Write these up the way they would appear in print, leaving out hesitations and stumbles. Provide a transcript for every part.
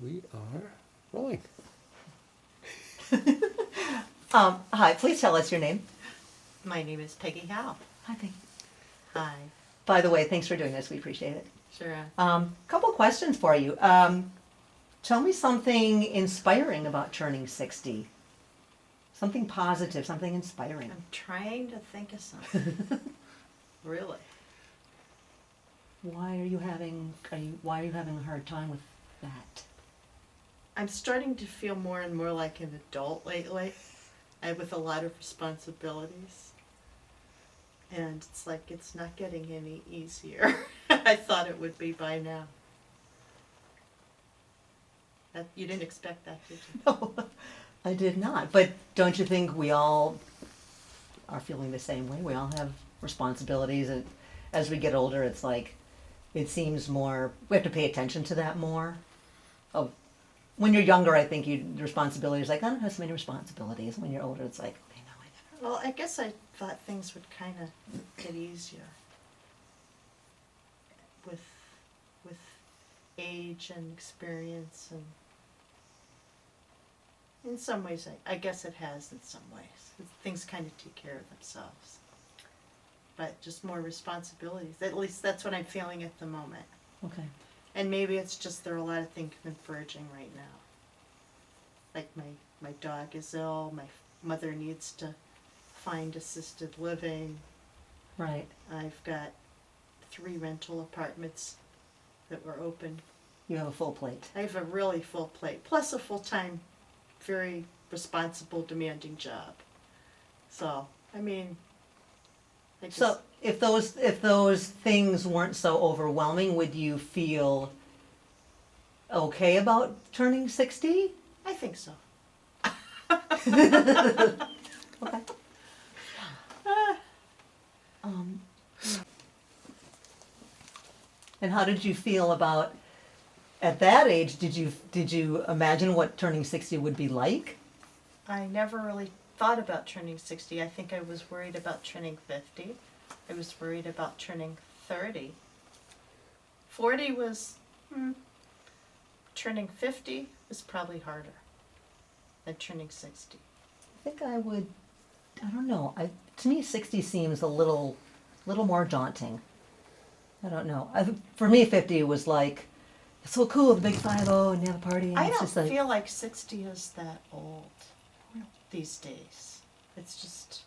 We are rolling. Hi, please tell us your name. My name is Peggy Howe. Hi, Peggy. Hi. By the way, thanks for doing this. We appreciate it. Sure. Couple questions for you. Tell me something inspiring about turning 60. Something positive, something inspiring. I'm trying to think of something. Really? Why are you having a hard time with that? I'm starting to feel more and more like an adult lately, with a lot of responsibilities. And it's like it's not getting any easier. I thought it would be by now. You didn't expect that, did you? No, I did not. But don't you think we all are feeling the same way? We all have responsibilities, and as we get older, it's like it seems more. We have to pay attention to that more. Oh, when you're younger, I think the responsibility is like, I don't have so many responsibilities. When you're older, it's like, okay, no, I never. Well, I guess I thought things would kind of get easier with age and experience, and in some ways, I guess it has in some ways. Things kind of take care of themselves. But just more responsibilities. At least that's what I'm feeling at the moment. Okay. And maybe it's just there are a lot of things converging right now. Like my dog is ill, my mother needs to find assisted living. Right. I've got 3 rental apartments that were open. You have a full plate. I have a really full plate, plus a full-time, very responsible, demanding job. So, I mean, So if those things weren't so overwhelming, would you feel okay about turning 60? I think so. Okay. And how did you feel about at that age? Did you imagine what turning 60 would be like? I never really thought about turning 60. I think I was worried about turning 50. I was worried about turning 30. 40 was, turning 50 was probably harder than turning 60. I think I would. I don't know. To me, 60 seems a little more daunting. I don't know. For me, 50 was like, it's so cool, the big 5-0, and you have a party. And I it's don't just like, feel like 60 is that old these days. It's just,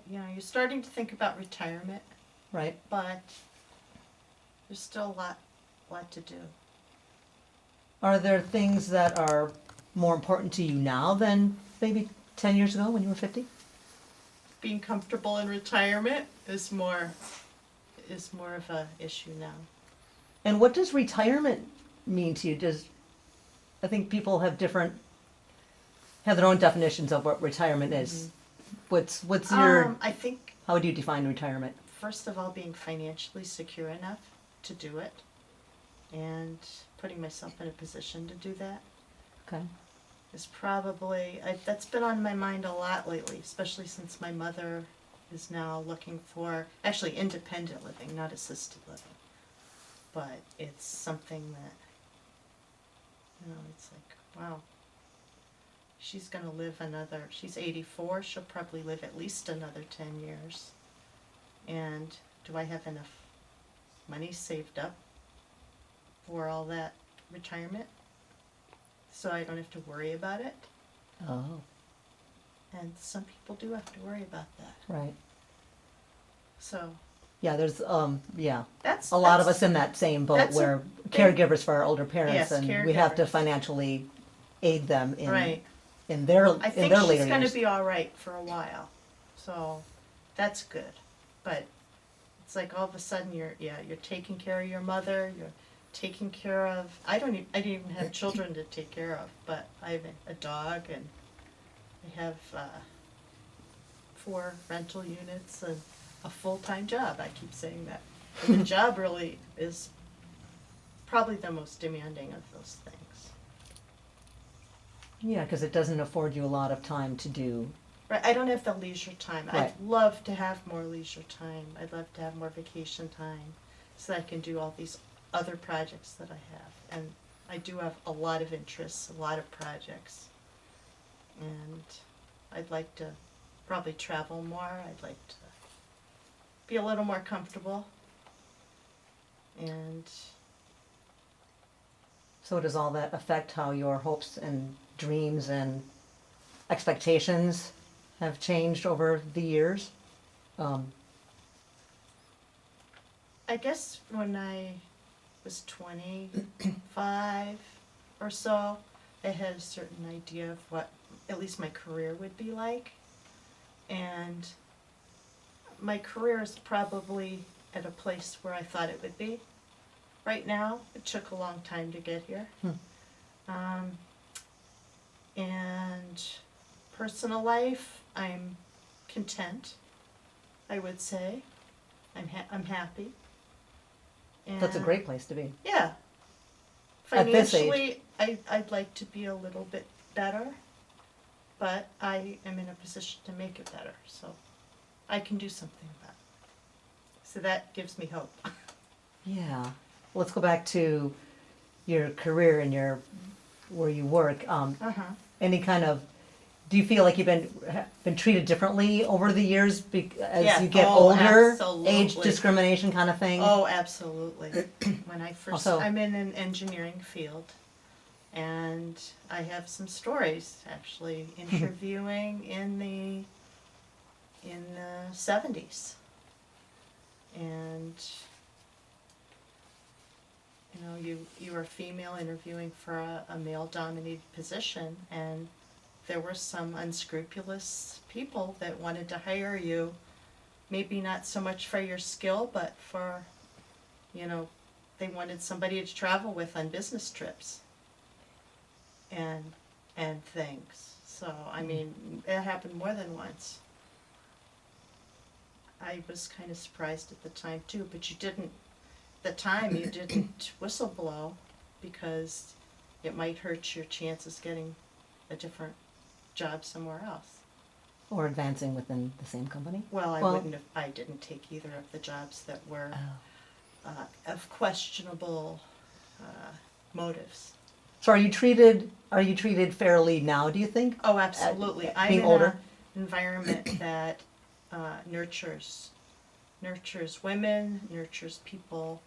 you're starting to think about retirement, right. but there's still a lot to do. Are there things that are more important to you now than maybe 10 years ago when you were 50? Being comfortable in retirement is more of a issue now. And what does retirement mean to you? I think people have their own definitions of what retirement is. What's your? I think, How would you define retirement? first of all, being financially secure enough to do it, and putting myself in a position to do that Okay. is probably, that's been on my mind a lot lately, especially since my mother is now looking for, actually independent living, not assisted living. But it's something that, it's like, wow. She's going to live she's 84, she'll probably live at least another 10 years. And do I have enough money saved up for all that retirement so I don't have to worry about it? Oh, And some people do have to worry about that. right. So Yeah, there's that's a lot of us in that same boat that's a where big- caregivers for our older parents, Yes, and we have to caregivers. financially aid them in Right. in their I think later she's going to years. be all right for a while, so that's good. But it's like all of a sudden you're taking care of your mother. You're taking care of. I didn't even have children to take care of, but I have a dog, and I have 4 rental units and a full-time job. I keep saying that. And the job really is probably the most demanding of those things. Yeah, because it doesn't afford you a lot of time to do. Right, I don't have the leisure time. Right. I'd love to have more leisure time. I'd love to have more vacation time so that I can do all these other projects that I have. And I do have a lot of interests, a lot of projects. And I'd like to probably travel more. I'd like to be a little more comfortable. And So does all that affect how your hopes and dreams and expectations have changed over the years? I guess when I was 25 or so, I had a certain idea of what at least my career would be like. And my career is probably at a place where I thought it would be. Right now, it took a long time to get here. And personal life, I'm content, I would say. I'm happy. And That's a great place to be. yeah. At this Financially, I'd like to be a little bit better, but I am in a position to make it better, so I can do something about it. So that gives me hope. Yeah. Let's go back to your career and where you work. Any kind of, do you feel like you've been treated differently over the years as Yeah. you get Oh, older? absolutely. Age discrimination kind of thing? Oh, absolutely. When I first, Also- I'm in an engineering field, and I have some stories, actually, interviewing in the 70s. And, you were a female interviewing for a male-dominated position, and there were some unscrupulous people that wanted to hire you, maybe not so much for your skill, but for, they wanted somebody to travel with on business trips and things. So, I mean, it happened more than once. I was kind of surprised at the time too, but you didn't whistle blow because it might hurt your chances getting a different job somewhere else. Or advancing within the same company? Well, I didn't take either of the jobs that were of questionable motives. So are you treated fairly now, do you think? Oh, absolutely. I'm being in older? an environment that nurtures women, nurtures people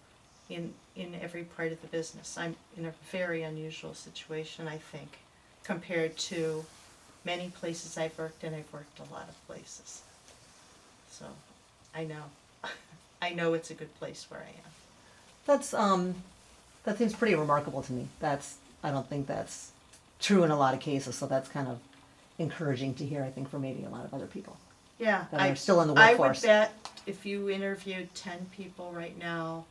in every part of the business. I'm in a very unusual situation, I think, compared to many places I've worked, and I've worked a lot of places. So, I know it's a good place where I am. That seems pretty remarkable to me. I don't think that's true in a lot of cases, so that's kind of encouraging to hear, I think, for maybe a lot of other people Yeah, that are still in the I workforce. would bet if you interviewed 10 people right now,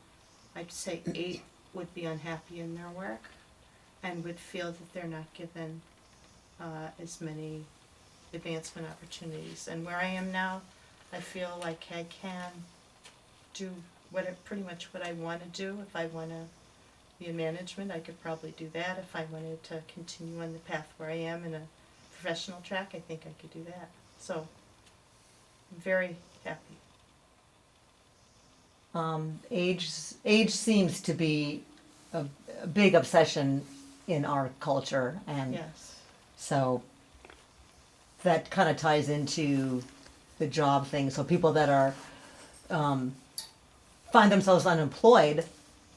I'd say 8 would be unhappy in their work and would feel that they're not given as many advancement opportunities. And where I am now, I feel like I can do pretty much what I want to do. If I want to be in management, I could probably do that. If I wanted to continue on the path where I am in a professional track, I think I could do that. So, I'm very happy. Age seems to be a big obsession in our culture, and Yes. so that kind of ties into the job thing. So people that are find themselves unemployed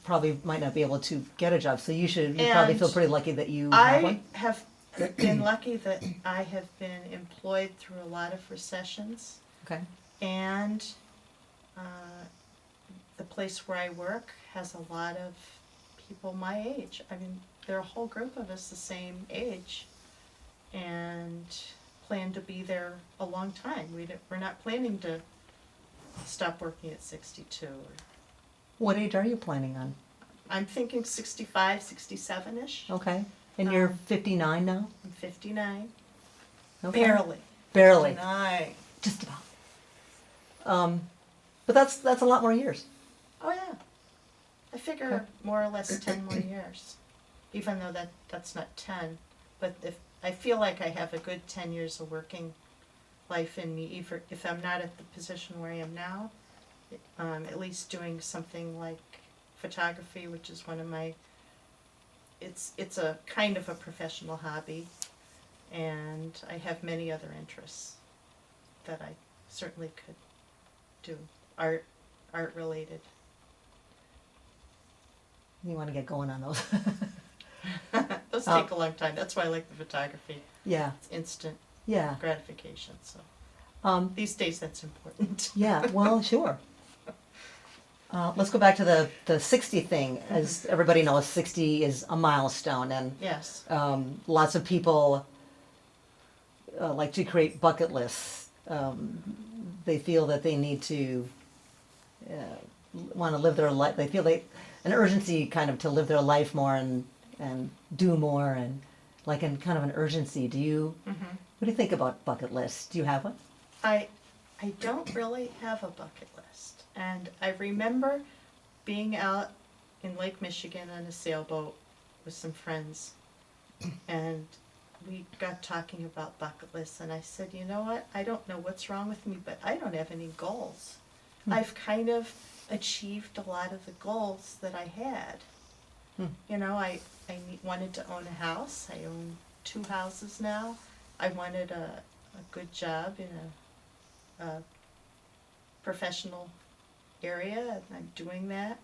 probably might not be able to get a job. So you probably feel pretty lucky that you have I one. have been lucky that I have been employed through a lot of recessions, Okay. and the place where I work has a lot of people my age. I mean, there are a whole group of us the same age, and plan to be there a long time. We're not planning to stop working at 62. What age are you planning on? I'm thinking 65, 67-ish. Okay. And you're 59 now? I'm 59. Okay. Barely. Barely. 59. Just about. But that's a lot more years. Oh, yeah. I figure Okay. more or less 10 more years, even though that's not 10. But if I feel like I have a good 10 years of working life in me, even if I'm not at the position where I am now, at least doing something like photography, which is one of my, it's a kind of a professional hobby, and I have many other interests that I certainly could do, art related. You want to get going on those. Those take a long time. That's why I like the photography. Yeah, It's instant yeah. gratification. So these days, that's important. Yeah, well, sure. Let's go back to the 60 thing. As everybody knows, 60 is a milestone, and Yes. lots of people like to create bucket lists. They feel that they need to want to live their life. They feel an urgency kind of to live their life more and do more, and like in kind of an urgency. What do you think about bucket lists? Do you have one? I don't really have a bucket list, and I remember being out in Lake Michigan on a sailboat with some friends, and we got talking about bucket lists, and I said, you know what, I don't know what's wrong with me, but I don't have any goals. I've kind of achieved a lot of the goals that I had. You know, I wanted to own a house. I own 2 houses now. I wanted a good job in a professional area, and I'm doing that.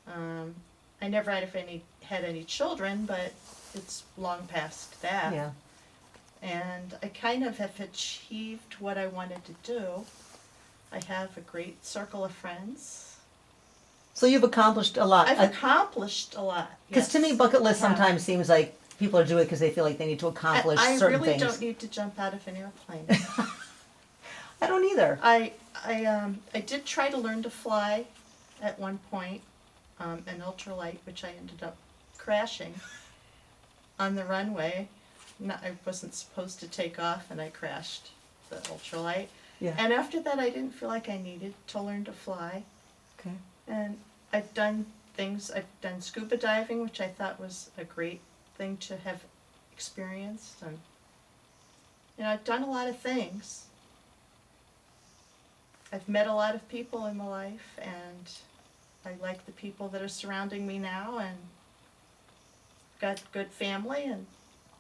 I never had any children, but it's long past that. Yeah. And I kind of have achieved what I wanted to do. I have a great circle of friends. So you've accomplished a lot. I've accomplished a lot. Because to me, yes. bucket list Yeah. sometimes seems like people are doing it because they feel like they need to accomplish certain I really things. don't need to jump out of an airplane. I don't either. I did try to learn to fly at one point, an ultralight, which I ended up crashing on the runway. I wasn't supposed to take off, and I crashed the ultralight. Yeah. And after that, I didn't feel like I needed to learn to fly. Okay. And I've done things. I've done scuba diving, which I thought was a great thing to have experienced, and I've done a lot of things. I've met a lot of people in my life, and I like the people that are surrounding me now, and got good family, and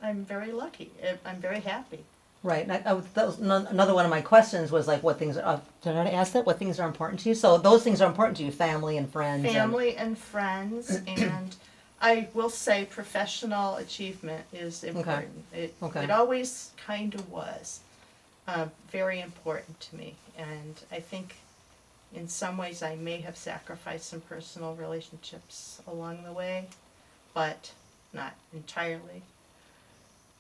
I'm very lucky. I'm very happy. Right. And that was another one of my questions was like, what things are, did I ask that? What things are important to you? So those things are important to you, family and friends. Family and friends, and I will say professional achievement is important. It always kind of was very important to me, and I think in some ways I may have sacrificed some personal relationships along the way, but not entirely.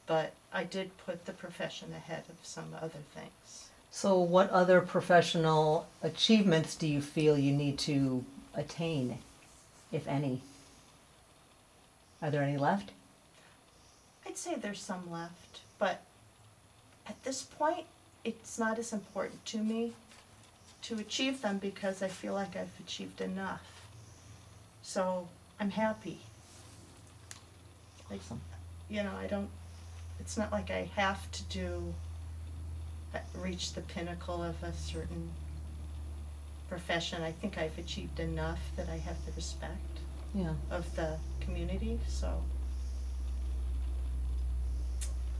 But I did put the profession ahead of some other things. So what other professional achievements do you feel you need to attain, if any? Are there any left? I'd say there's some left, but at this point, it's not as important to me to achieve them because I feel like I've achieved enough. So I'm happy. Awesome. It's not like I have to reach the pinnacle of a certain profession. I think I've achieved enough that I have the respect of the community, so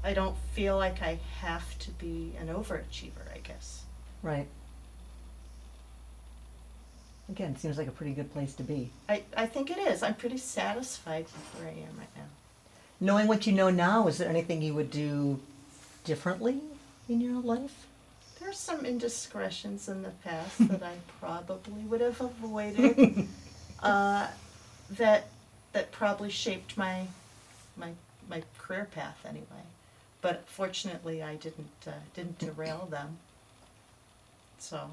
I don't feel like I have to be an overachiever, I guess. Right. Again, seems like a pretty good place to be. I think it is. I'm pretty satisfied with where I am right now. Knowing what you know now, is there anything you would do differently in your life? There's some indiscretions in the past that I probably would have avoided. That probably shaped my career path anyway. But fortunately, I didn't derail them. So,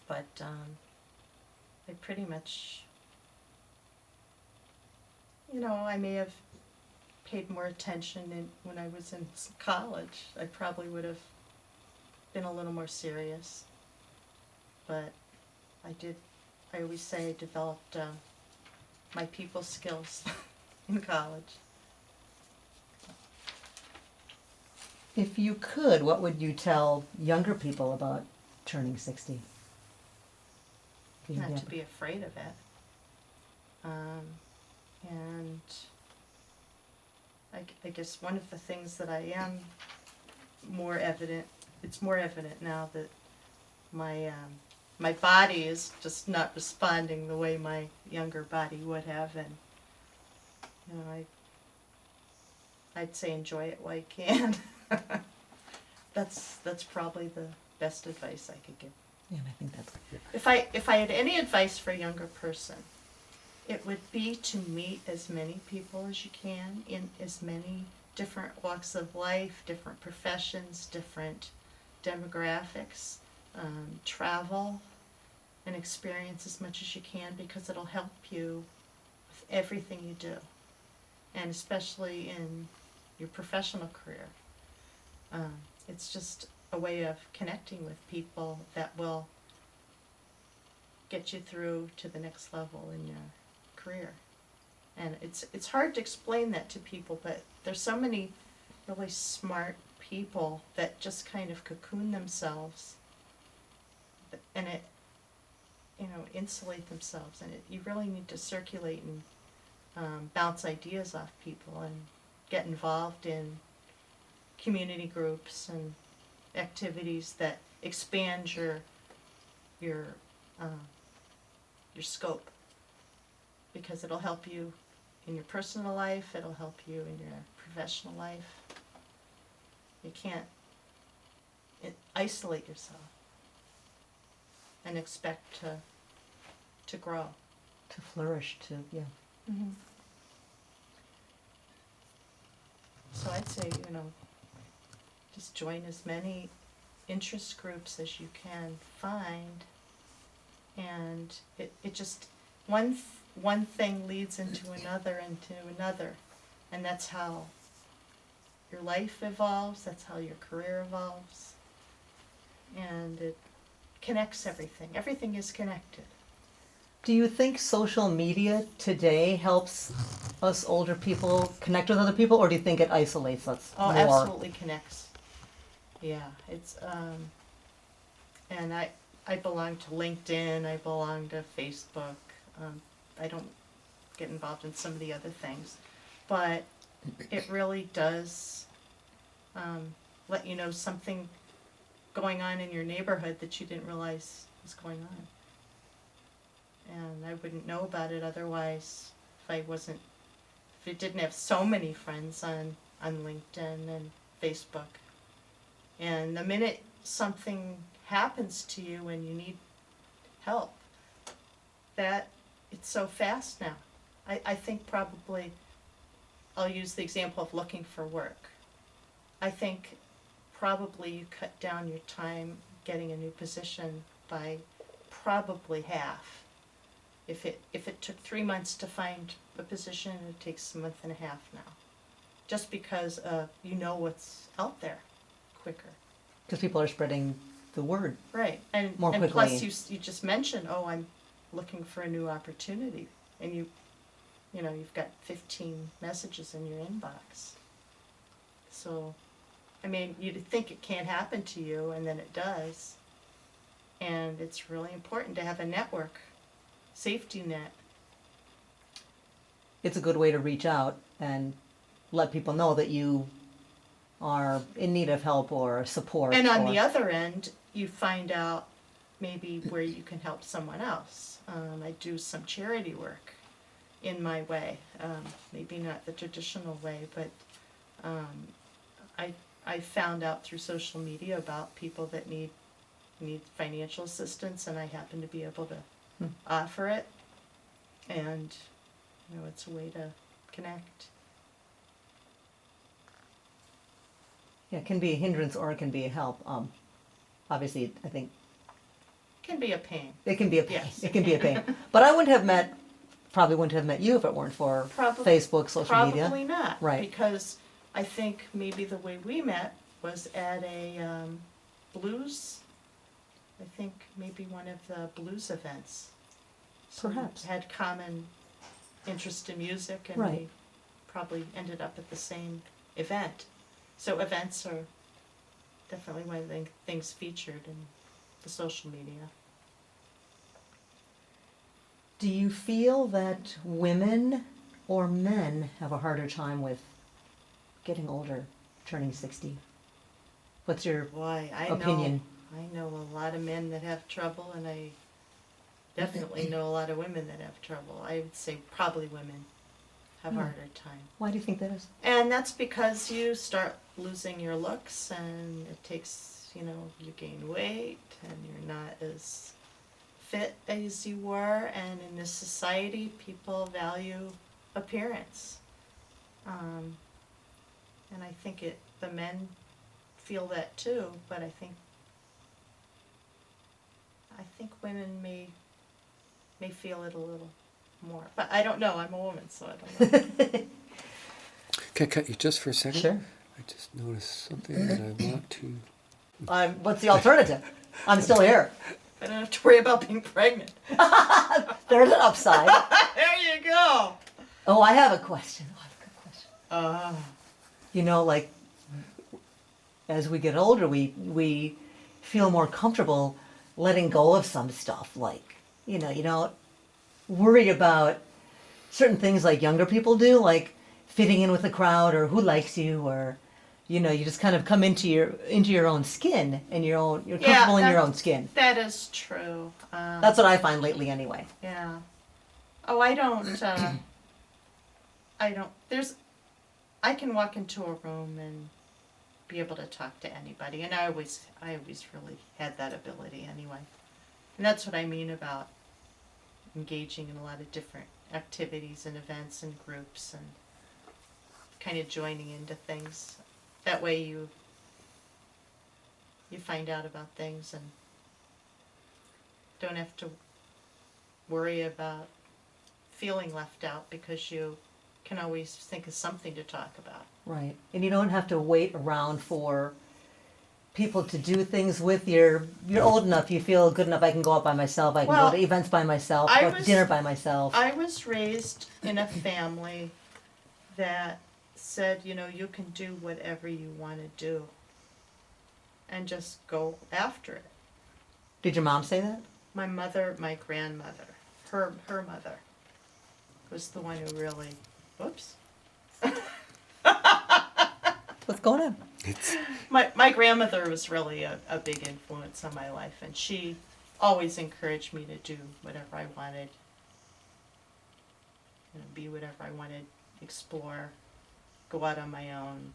but I pretty much, I may have paid more attention when I was in college. I probably would have been a little more serious. But I always say I developed my people skills in college. If you could, what would you tell younger people about turning 60? Not to be afraid of it. And I guess one of the things that I am it's more evident now that my body is just not responding the way my younger body would have, and I'd say enjoy it while you can. That's probably the best advice I could give. Yeah, and I think that's good. If I had any advice for a younger person, it would be to meet as many people as you can in as many different walks of life, different professions, different demographics, travel, and experience as much as you can, because it'll help you with everything you do, and especially in your professional career. It's just a way of connecting with people that will get you through to the next level in your career. And it's hard to explain that to people, but there's so many really smart people that just kind of cocoon themselves and insulate themselves, and you really need to circulate and bounce ideas off people and get involved in community groups and activities that expand your scope, because it'll help you in your personal life, it'll help you in your professional life. You can't isolate yourself and expect to grow. To flourish, yeah. Mm-hmm. So I'd say, just join as many interest groups as you can find, and it just, one thing leads into another, and that's how your life evolves, that's how your career evolves, and it connects everything. Everything is connected. Do you think social media today helps us older people connect with other people, or do you think it isolates us Oh, more? absolutely connects. Yeah, it's and I belong to LinkedIn, I belong to Facebook. I don't get involved in some of the other things, but it really does let you know something going on in your neighborhood that you didn't realize was going on. And I wouldn't know about it otherwise if it didn't have so many friends on LinkedIn and Facebook. And the minute something happens to you and you need help, that it's so fast now. I think probably, I'll use the example of looking for work. I think probably you cut down your time getting a new position by probably half. If it took 3 months to find a position, it takes a month and a half now. Just because you know what's out there quicker. Because people are spreading the word. Right, and more quickly. Plus you just mentioned, I'm looking for a new opportunity, and you've got 15 messages in your inbox. So, you'd think it can't happen to you, and then it does. And it's really important to have a network, safety net. It's a good way to reach out and let people know that you are in need of help or support. And on the other end, you find out maybe where you can help someone else. I do some charity work in my way, maybe not the traditional way, but I found out through social media about people that need financial assistance, and I happen to be able to offer it, and it's a way to connect. Yeah, it can be a hindrance or it can be a help. Obviously, I think Can be a pain. it can be a pain. Yes, it can be a pain. But I probably wouldn't have met you if it weren't for Facebook, social media. Probably not. Right. Because I think maybe the way we met was at a blues, I think maybe one of the blues events. So Perhaps. we had common interest in music, and Right. we probably ended up at the same event. So events are definitely one of the things featured in the social media. Do you feel that women or men have a harder time with getting older, turning 60? What's your Boy, opinion? I know a lot of men that have trouble, and I definitely know a lot of women that have trouble. I would say probably women have a Hmm. harder time. Why do you think that is? And that's because you start losing your looks, and it takes, you gain weight, and you're not as fit as you were, and in this society, people value appearance. And I think the men feel that too, but I think women may feel it a little more. But I don't know, I'm a woman, so I don't know. Can I cut you just for a second? Sure. I just noticed something that I want to... What's the alternative? I'm still here. I don't have to worry about being pregnant. There's an upside. There you go. Oh, I have a question. Oh, I have a good question. Like, as we get older, we feel more comfortable letting go of some stuff. Like, you don't worry about certain things like younger people do, like fitting in with the crowd or who likes you, or you just kind of come into your own skin, and you're comfortable in your own skin. That is true. That's what I find lately, anyway. Yeah. Oh, I don't. I can walk into a room and be able to talk to anybody, and I always really had that ability anyway. And that's what I mean about engaging in a lot of different activities and events and groups, and kind of joining into things. That way you find out about things and don't have to worry about feeling left out, because you can always think of something to talk about. Right. And you don't have to wait around for people to do things with. You're old enough, you feel good enough, I can go out by myself, I can go to events by myself, go to dinner by myself. I was raised in a family that said, you can do whatever you want to do and just go after it. Did your mom say that? My grandmother, her mother was the one who really, whoops. What's going on? My grandmother was really a big influence on my life, and she always encouraged me to do whatever I wanted, be whatever I wanted, explore, go out on my own.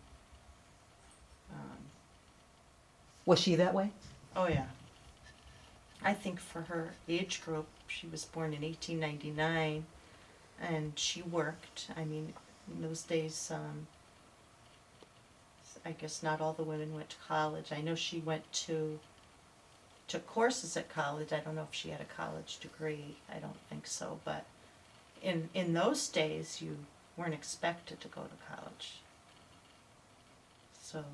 Was she that way? Oh yeah. I think for her age group, she was born in 1899, and she worked. I mean, in those days, I guess not all the women went to college. I know she took courses at college. I don't know if she had a college degree. I don't think so. But in those days, you weren't expected to go to college. So.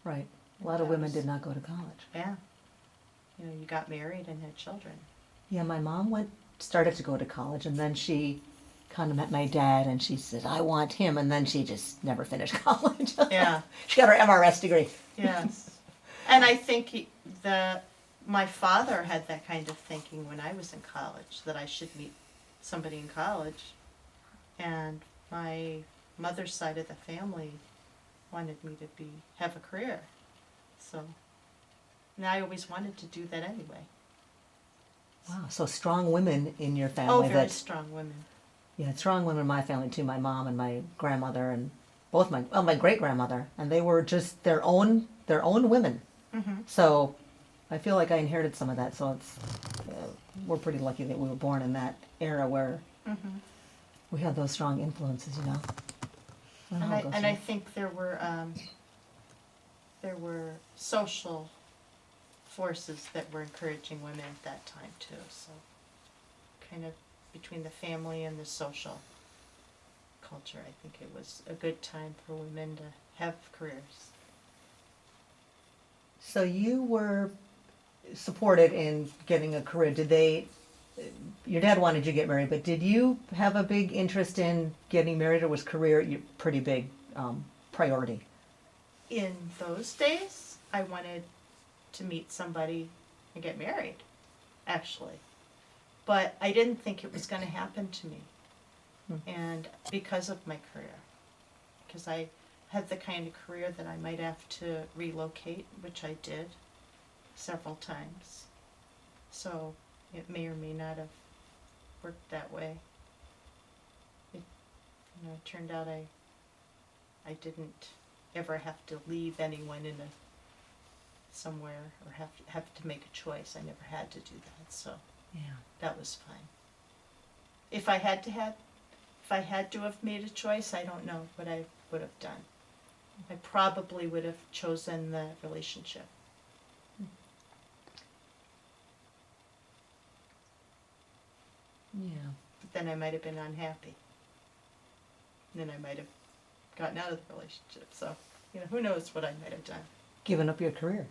Right. A lot of women did not go to college. Yeah. You got married and had children. Yeah, my mom started to go to college, and then she kind of met my dad, and she said, I want him, and then she just never finished college. Yeah. She got her MRS degree. Yes. And I think my father had that kind of thinking when I was in college, that I should meet somebody in college. And my mother's side of the family wanted me to have a career. So, and I always wanted to do that anyway. Wow, so strong women in your family. Oh, very strong women. Yeah, strong women in my family too. My mom and my grandmother, and both my great grandmother, and they were just their own women. Mm-hmm. So, I feel like I inherited some of that. So we're pretty lucky that we were born in that era where we had those strong influences. And I think there were social forces that were encouraging women at that time too. So, kind of between the family and the social culture, I think it was a good time for women to have careers. So you were supported in getting a career. Your dad wanted you to get married, but did you have a big interest in getting married, or was career your pretty big priority? In those days, I wanted to meet somebody and get married, actually. but I didn't think it was going to happen to me. Hmm. And because of my career, because I had the kind of career that I might have to relocate, which I did several times. So it may or may not have worked that way. It, it turned out I didn't ever have to leave anyone in somewhere or have to make a choice. I never had to do that, so Yeah. that was fine. If I had to have made a choice, I don't know what I would have done. I probably would have chosen the relationship. Yeah. But then I might have been unhappy. And then I might have gotten out of the relationship. So, who knows what I might have done. Giving up your career.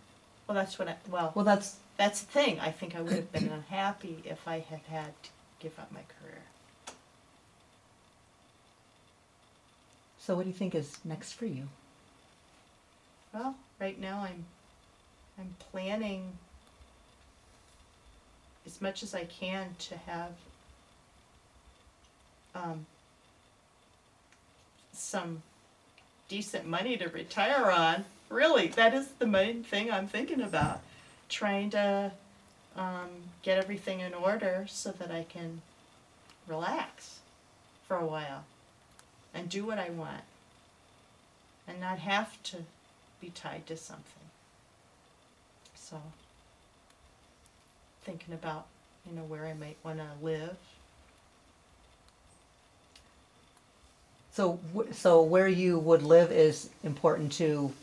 Well, that's what Well, that's that's the thing. I think I would have been unhappy if I had had to give up my career. so. What do you think is next for you? Well, right now I'm planning as much as I can to have some decent money to retire on. Really, that is the main thing I'm thinking about. Trying to get everything in order so that I can relax for a while and do what I want and not have to be tied to something. So, thinking about, where I might want to live. So where you would live is important to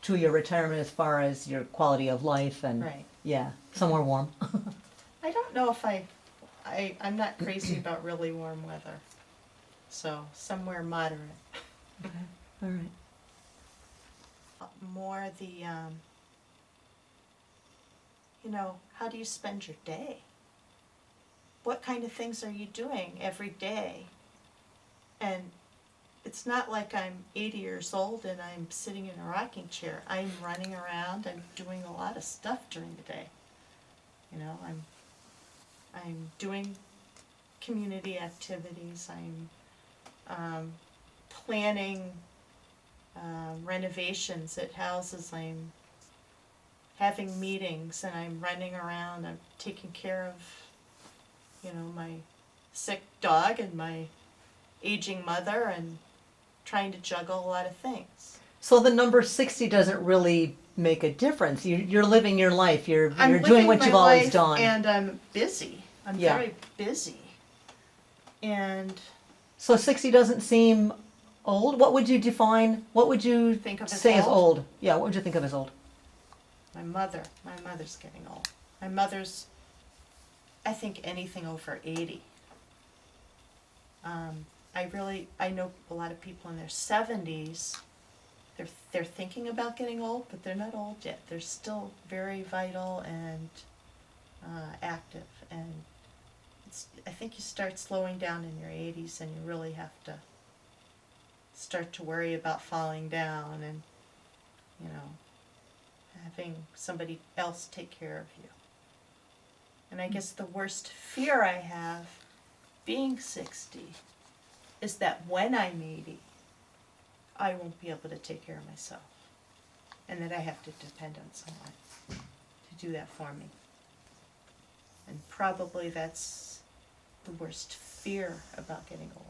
your retirement as far as your quality of life and Right. yeah, somewhere warm. I don't know if I'm not crazy about really warm weather. So, somewhere moderate. Okay. All right. More the, how do you spend your day? What kind of things are you doing every day? And it's not like I'm 80 years old and I'm sitting in a rocking chair. I'm running around. I'm doing a lot of stuff during the day. I'm doing community activities. I'm planning renovations at houses. I'm having meetings, and I'm running around. I'm taking care of, my sick dog and my aging mother, and trying to juggle a lot of things. So the number 60 doesn't really make a difference. You're living your life. You're I'm doing living what my you've always life, done. and I'm busy. I'm Yeah. very busy. And So 60 doesn't seem old. What would you define? What would you Think of as say as old? old? Yeah, what would you think of as old? my mother's getting old. My mother's, I think, anything over 80. I know a lot of people in their 70s. They're thinking about getting old, but they're not old yet. They're still very vital and active. And I think you start slowing down in your 80s, and you really have to start to worry about falling down and, having somebody else take care of you. And I guess the worst fear I have being 60 is that when I'm 80, I won't be able to take care of myself. And that I have to depend on someone to do that for me. And probably that's the worst fear about getting older.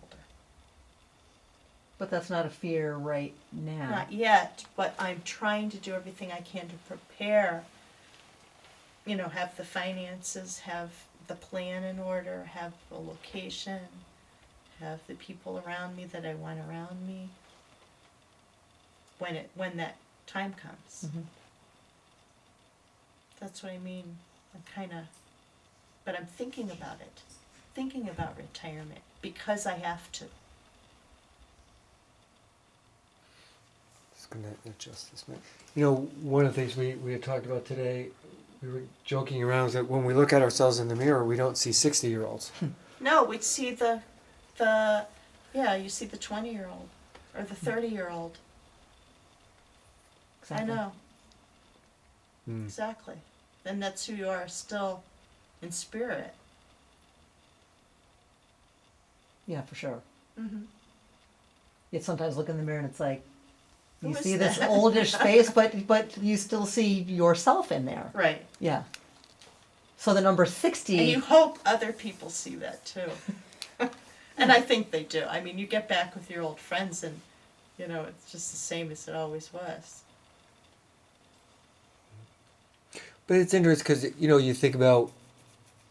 But that's not a fear right now. Not yet, but I'm trying to do everything I can to prepare. Have the finances, have the plan in order, have a location, have the people around me that I want around me when that time comes. Mhm. That's what I mean. But I'm thinking about it. Thinking about retirement because I have to. Just going to adjust this mic. One of the things we had talked about today, we were joking around, is that when we look at ourselves in the mirror, we don't see 60-year-olds. No, we'd see you see the 20-year-old or the 30-year-old. Exactly. I know, Mm. exactly. And that's who you are still in spirit. Yeah, for sure. Mm-hmm. You sometimes look in the mirror and it's like, you Who is see this that? oldish face, but you still see yourself in there. Right. Yeah. So the number 60. And you hope other people see that too. And I think they do. I mean, you get back with your old friends and, you know, it's just the same as it always was. But it's interesting because you think about,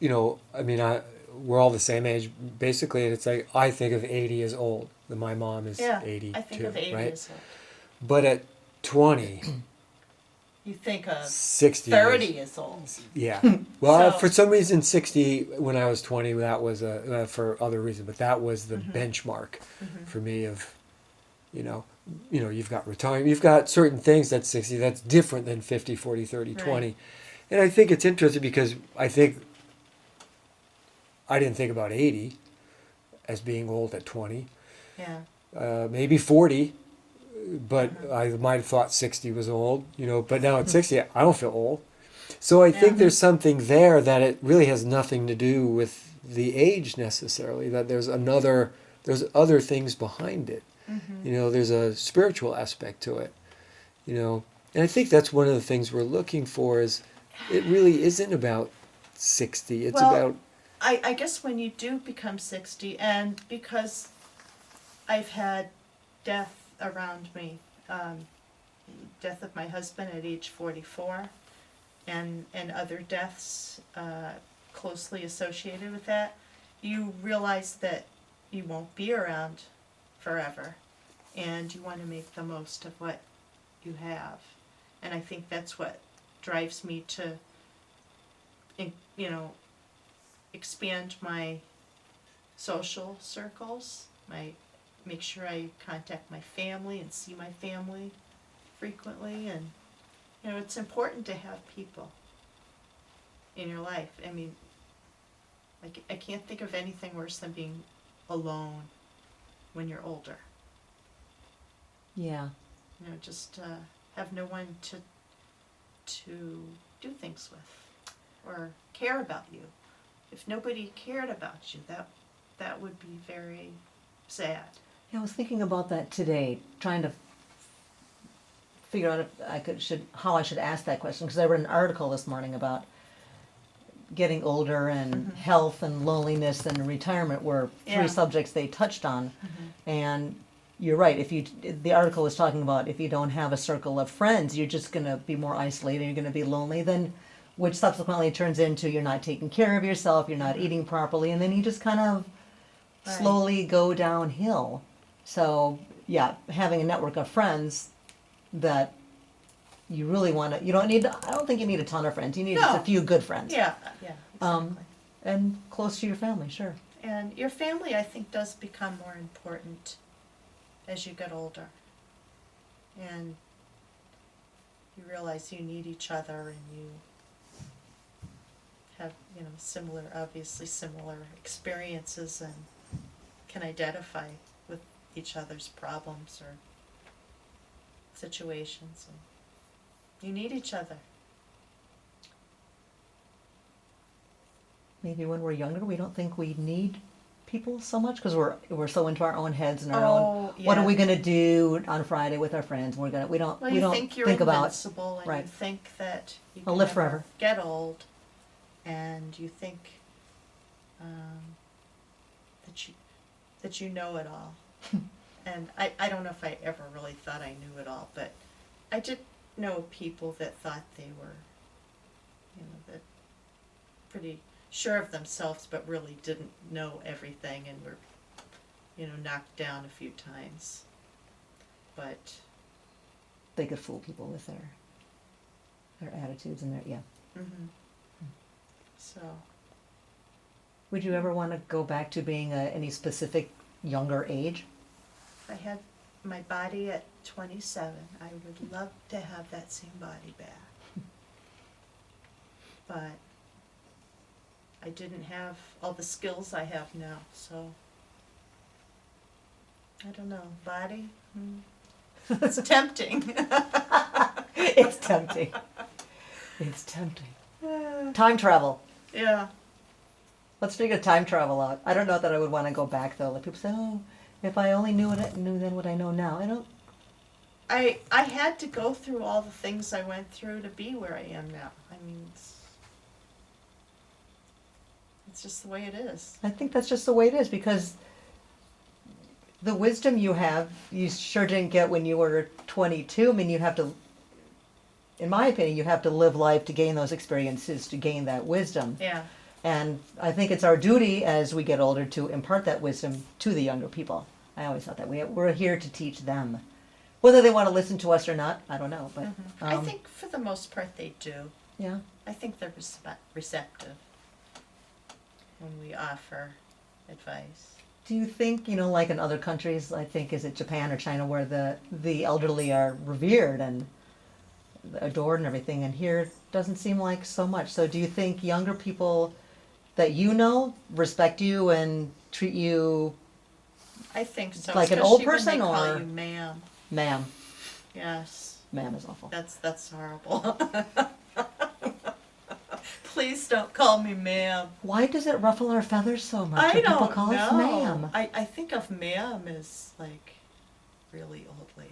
I mean, we're all the same age basically, and it's like I think of 80 as old. My mom is Yeah, 82, I think of 80 right? as old. But at 20, You think of 60, 30 as old. yeah. Well, So- for some reason, 60 when I was 20, that was for other reasons, but that was the benchmark for me of, you've got retirement, you've got certain things that's 60 that's different than 50, 40, 30, 20. Right. And I think it's interesting because I think I didn't think about 80 as being old at 20. Yeah. Maybe 40, but I might have thought 60 was old, but now at 60, I don't feel old. So I think Yeah. there's something there that it really has nothing to do with the age necessarily, that there's other things behind it. There's a spiritual aspect to it, and I think that's one of the things we're looking for is it really isn't about 60. It's Well, about, I guess when you do become 60, and because I've had death around me, death of my husband at age 44, and other deaths closely associated with that, you realize that you won't be around forever, and you want to make the most of what you have. And I think that's what drives me to, expand my social circles, make sure I contact my family and see my family frequently, and it's important to have people in your life. I mean, I can't think of anything worse than being alone when you're older. Yeah. Just have no one to do things with or care about you. If nobody cared about you, that would be very sad. Yeah, I was thinking about that today, trying to figure out if how I should ask that question, because I read an article this morning about getting older and health and loneliness and retirement were Yeah. three subjects they touched on. And you're right, the article was talking about if you don't have a circle of friends, you're just going to be more isolated, you're going to be lonely, then which subsequently turns into you're not taking care of yourself, you're not eating properly, and then you just kind of Right. slowly go downhill. So, yeah, having a network of friends that you really want to, I don't think you need a ton of friends. You need just No. a few good friends. Yeah, exactly. And close to your family, sure. And your family, I think, does become more important as you get older. And you realize you need each other, and you have, obviously similar experiences, and can identify with each other's problems or situations. And you need each other. Maybe when we're younger, we don't think we need people so much because we're so into our own heads and our Oh, own. What are yeah. we gonna do on Friday with our friends? We don't Well, we you don't think you're about. invincible, and you right. think that you I'll can live never forever. get old, and you think that you know it all. And I don't know if I ever really thought I knew it all, but I did know people that thought they were, that pretty sure of themselves, but really didn't know everything and were, knocked down a few times. But They could fool people with their attitudes and their so Would you ever want to go back to being any specific younger age? if I had my body at 27, I would love to have that same body back. But I didn't have all the skills I have now, so I don't know. Body? It's tempting. It's tempting. It's tempting. Time travel. Yeah. Let's figure time travel out. I don't know that I would want to go back though. Like people say, oh, if I only knew then what I know now. I don't. I had to go through all the things I went through to be where I am now. I mean, it's just the way it is. I think that's just the way it is because the wisdom you have, you sure didn't get when you were 22. I mean, you have to, in my opinion, you have to live life to gain those experiences, to gain that wisdom. Yeah. And I think it's our duty as we get older to impart that wisdom to the younger people. I always thought that we're here to teach them. Whether they want to listen to us or not, I don't know. But I think for the most part they do. yeah. I think they're receptive when we offer advice. Do you think, like in other countries, I think, is it Japan or China, where the elderly are revered and adored and everything, and here it doesn't seem like so much. So do you think younger people that respect you and treat you I think so. like an old especially person, when they call or you ma'am. ma'am? Yes. Ma'am is awful. That's horrible. Please don't call me ma'am. Why does it ruffle our feathers so much I when people don't call know. us ma'am? I think of ma'am as like really old lady.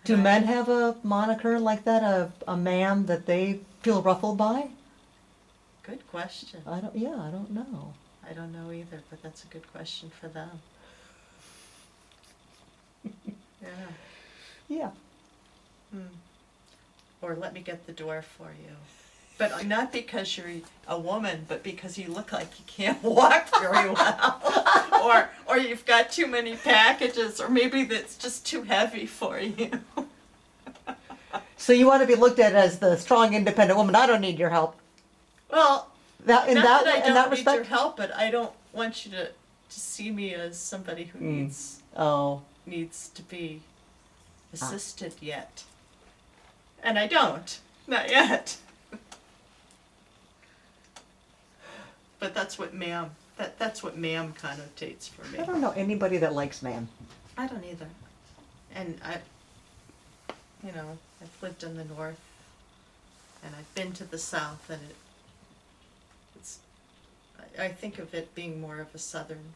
Do And men have a moniker like that, a ma'am that they feel ruffled by? Good question. I don't know. I don't know either, but that's a good question for them. Yeah. Yeah. Or let me get the door for you. But not because you're a woman, but because you look like you can't walk very well. or you've got too many packages, or maybe that's just too heavy for you. So you want to be looked at as the strong, independent woman. I don't need your help. Well, That in not that that I in that don't need your respect. help, but I don't want you to see me as somebody who Oh, needs to be assisted yet. And I don't. Not yet. But that's what ma'am connotates for me. I don't know anybody that likes ma'am. I don't either. And I've lived in the north and I've been to the south, and I think of it being more of a southern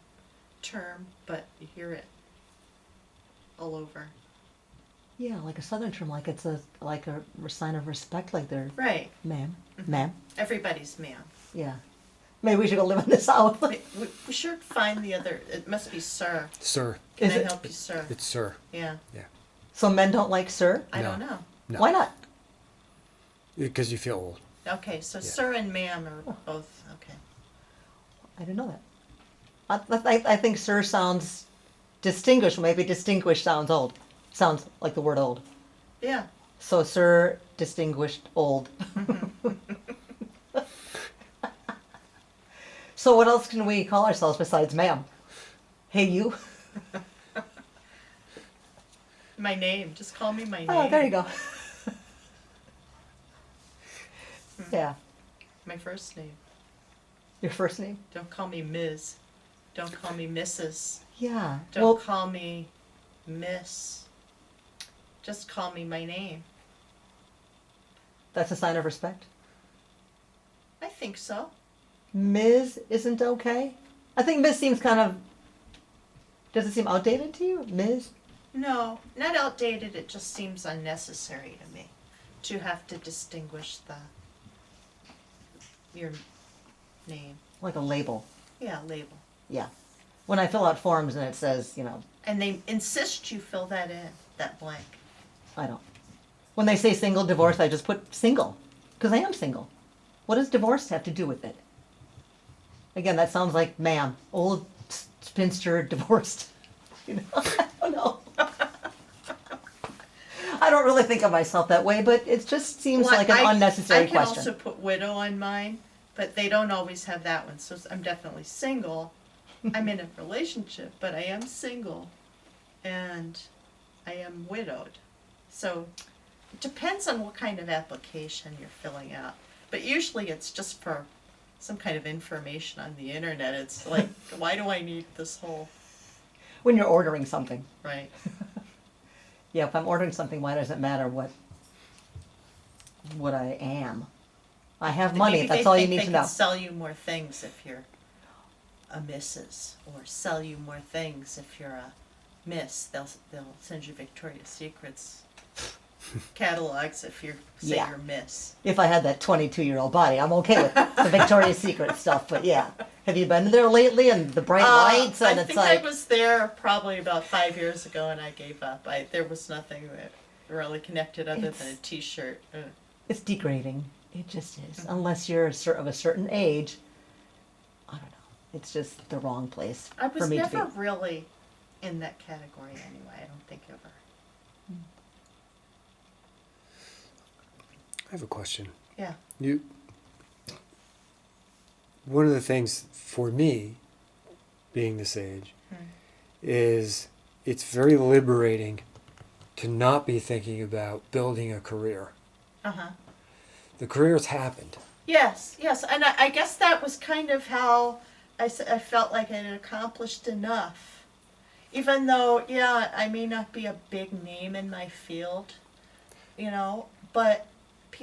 term, but you hear it all over. Yeah, like a southern term, like it's a sign of respect, like they're Right. ma'am, Mhm. ma'am. Everybody's ma'am. Yeah. Maybe we should go live in the south. We should find the other, it must be sir. Sir. Can Is I it- help you, sir? It's sir. Yeah. So men don't like sir? I No. don't know. No. Why not? Because you feel old. Okay, so Yeah. sir and ma'am are both, okay. I didn't know that. I think sir sounds distinguished. Maybe distinguished sounds old. Sounds like the word old. Yeah. So sir, distinguished, old. So what else can we call ourselves besides ma'am? Hey you. My name, just call me my name. Oh, there you go. Yeah. My first name. Your first name? Don't call me Ms. Don't call me Mrs. Yeah. Don't Well, call me Miss. Just call me my name. that's a sign of respect. I think so. Ms. isn't okay. I think Ms. seems kind of. Does it seem outdated to you, Ms.? No, not outdated, it just seems unnecessary to me to have to distinguish your name. Like a label. Yeah, label. Yeah. When I fill out forms and it says, And they insist you fill that in, that blank. I don't. When they say single, divorced, I just put single. Because I am single. What does divorce have to do with it? Again, that sounds like ma'am. Old spinster divorced. I don't know. I don't really think of myself that way, but it just seems Well, like an unnecessary I question. can also put widow on mine, but they don't always have that one. So I'm definitely single. I'm in a relationship, but I am single, and I am widowed. So it depends on what kind of application you're filling out. But usually it's just for some kind of information on the internet. It's like, why do I need this whole, When you're ordering something. right? Yeah, if I'm ordering something, why does it matter what I am? I have money, Maybe that's they all you think need they to can know. sell you more things if you're a missus, or sell you more things if you're a miss. They'll send you Victoria's Secret's catalogs if you're say Yeah. you're miss. If I had that 22-year-old body, I'm okay with the Victoria's Secret stuff. But yeah, have you been there lately? And the bright lights, and I it's think like I was there probably about 5 years ago, and I gave up. There was nothing that really connected other than a It's- T-shirt. it's degrading. It just is. Unless you're of a certain age, I don't know. It's just the wrong place I for was me never to be. really in that category anyway. I don't think ever. I have a question. Yeah. One of the things for me, being this age, is it's very liberating to not be thinking about building a career. Uh-huh. The career's happened. Yes, and I guess that was kind of how I felt like I had accomplished enough. Even though, yeah, I may not be a big name in my field, but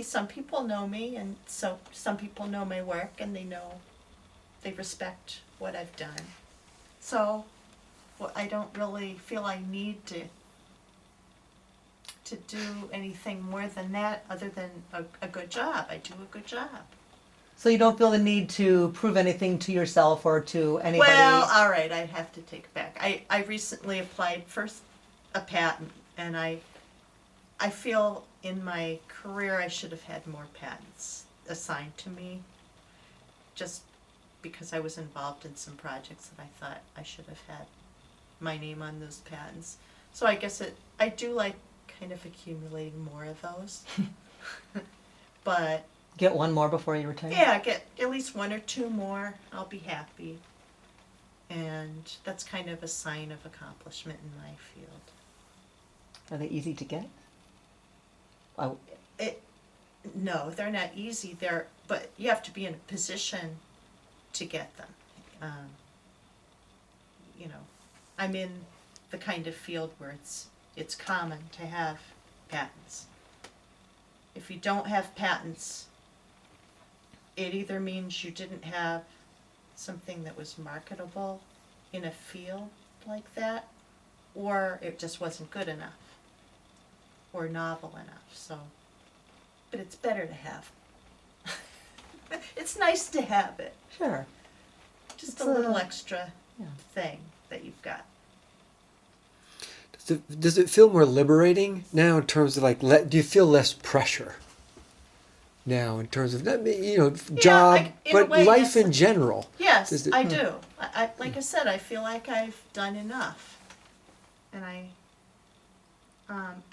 some people know me, and so some people know my work, and they respect what I've done. So, I don't really feel I need to do anything more than that, other than a good job. I do a good job. So you don't feel the need to prove anything to yourself or to anybody? Well, all right, I have to take it back. I recently applied for a patent, and I feel in my career I should have had more patents assigned to me, just because I was involved in some projects that I thought I should have had my name on those patents. So I guess I do like kind of accumulating more of those. But Get one more before you retire? yeah, get at least one or two more, I'll be happy. And that's kind of a sign of accomplishment in my field. Are they easy to get? Oh, No, they're not easy. But you have to be in a position to get them. I'm in the kind of field where it's common to have patents. If you don't have patents, it either means you didn't have something that was marketable in a field like that, or it just wasn't good enough or novel enough. So, but it's better to have. It's nice to have it. sure. Just It's a little a- extra yeah. thing that you've got. Does it feel more liberating now in terms of do you feel less pressure now in terms of job, in a but way, life yes. in general? Yes, Does it- I do. I like I said, I feel like I've done enough, and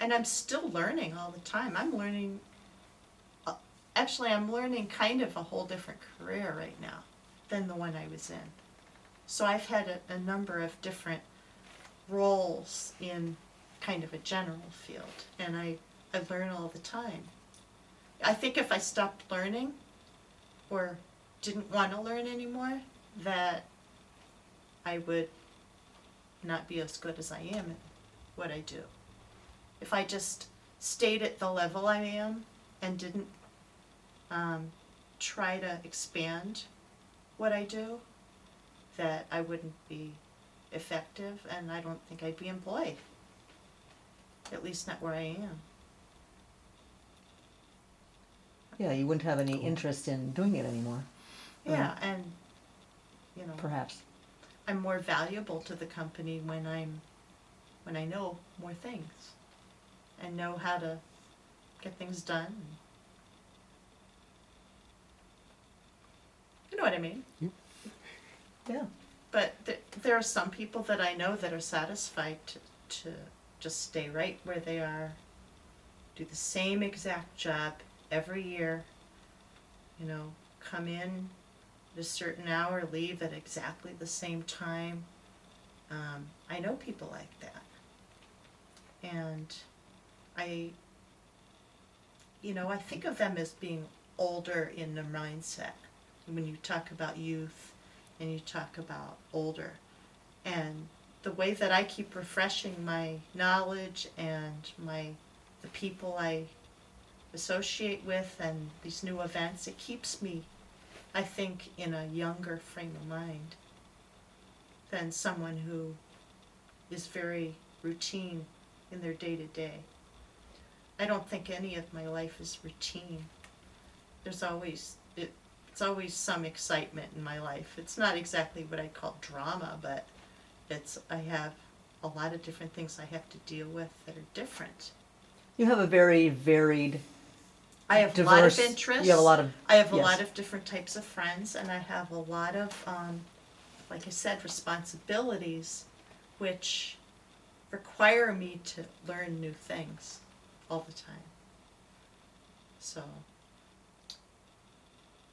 I'm still learning all the time. I'm learning. Actually, I'm learning kind of a whole different career right now than the one I was in. So I've had a number of different roles in kind of a general field, and I learn all the time. I think if I stopped learning or didn't want to learn anymore, that I would not be as good as I am at what I do. If I just stayed at the level I am and didn't try to expand what I do, that I wouldn't be effective, and I don't think I'd be employed. At least not where I am. Yeah, you wouldn't have any interest in doing it anymore, Yeah, and perhaps. I'm more valuable to the company when I know more things and know how to get things done. You know what I mean? Yeah. But there are some people that I know that are satisfied to just stay right where they are, do the same exact job every year, come in at a certain hour, leave at exactly the same time. I know people like that. And I think of them as being older in their mindset. When you talk about youth and you talk about older. And the way that I keep refreshing my knowledge and the people I associate with and these new events, it keeps me, I think, in a younger frame of mind. than someone who is very routine in their day-to-day. I don't think any of my life is routine. There's always, it's always some excitement in my life. It's not exactly what I call drama, but I have a lot of different things I have to deal with that are different. You have a very varied, I have diverse, a lot of interests. You have a lot of, I have a yes. lot of different types of friends, and I have a lot of, like I said, responsibilities, which require me to learn new things all the time.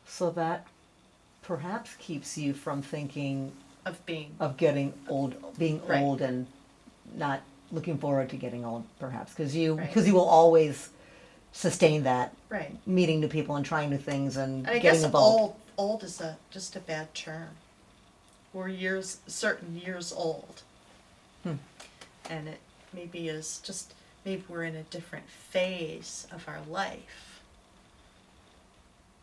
So that perhaps keeps you from thinking Of getting old, being Right. old and not looking forward to getting old, perhaps, because Right. you will always sustain that, right. meeting new people and trying new things and And I getting guess involved. old is just a bad term. We're certain years old. And it maybe is just, maybe we're in a different phase of our life.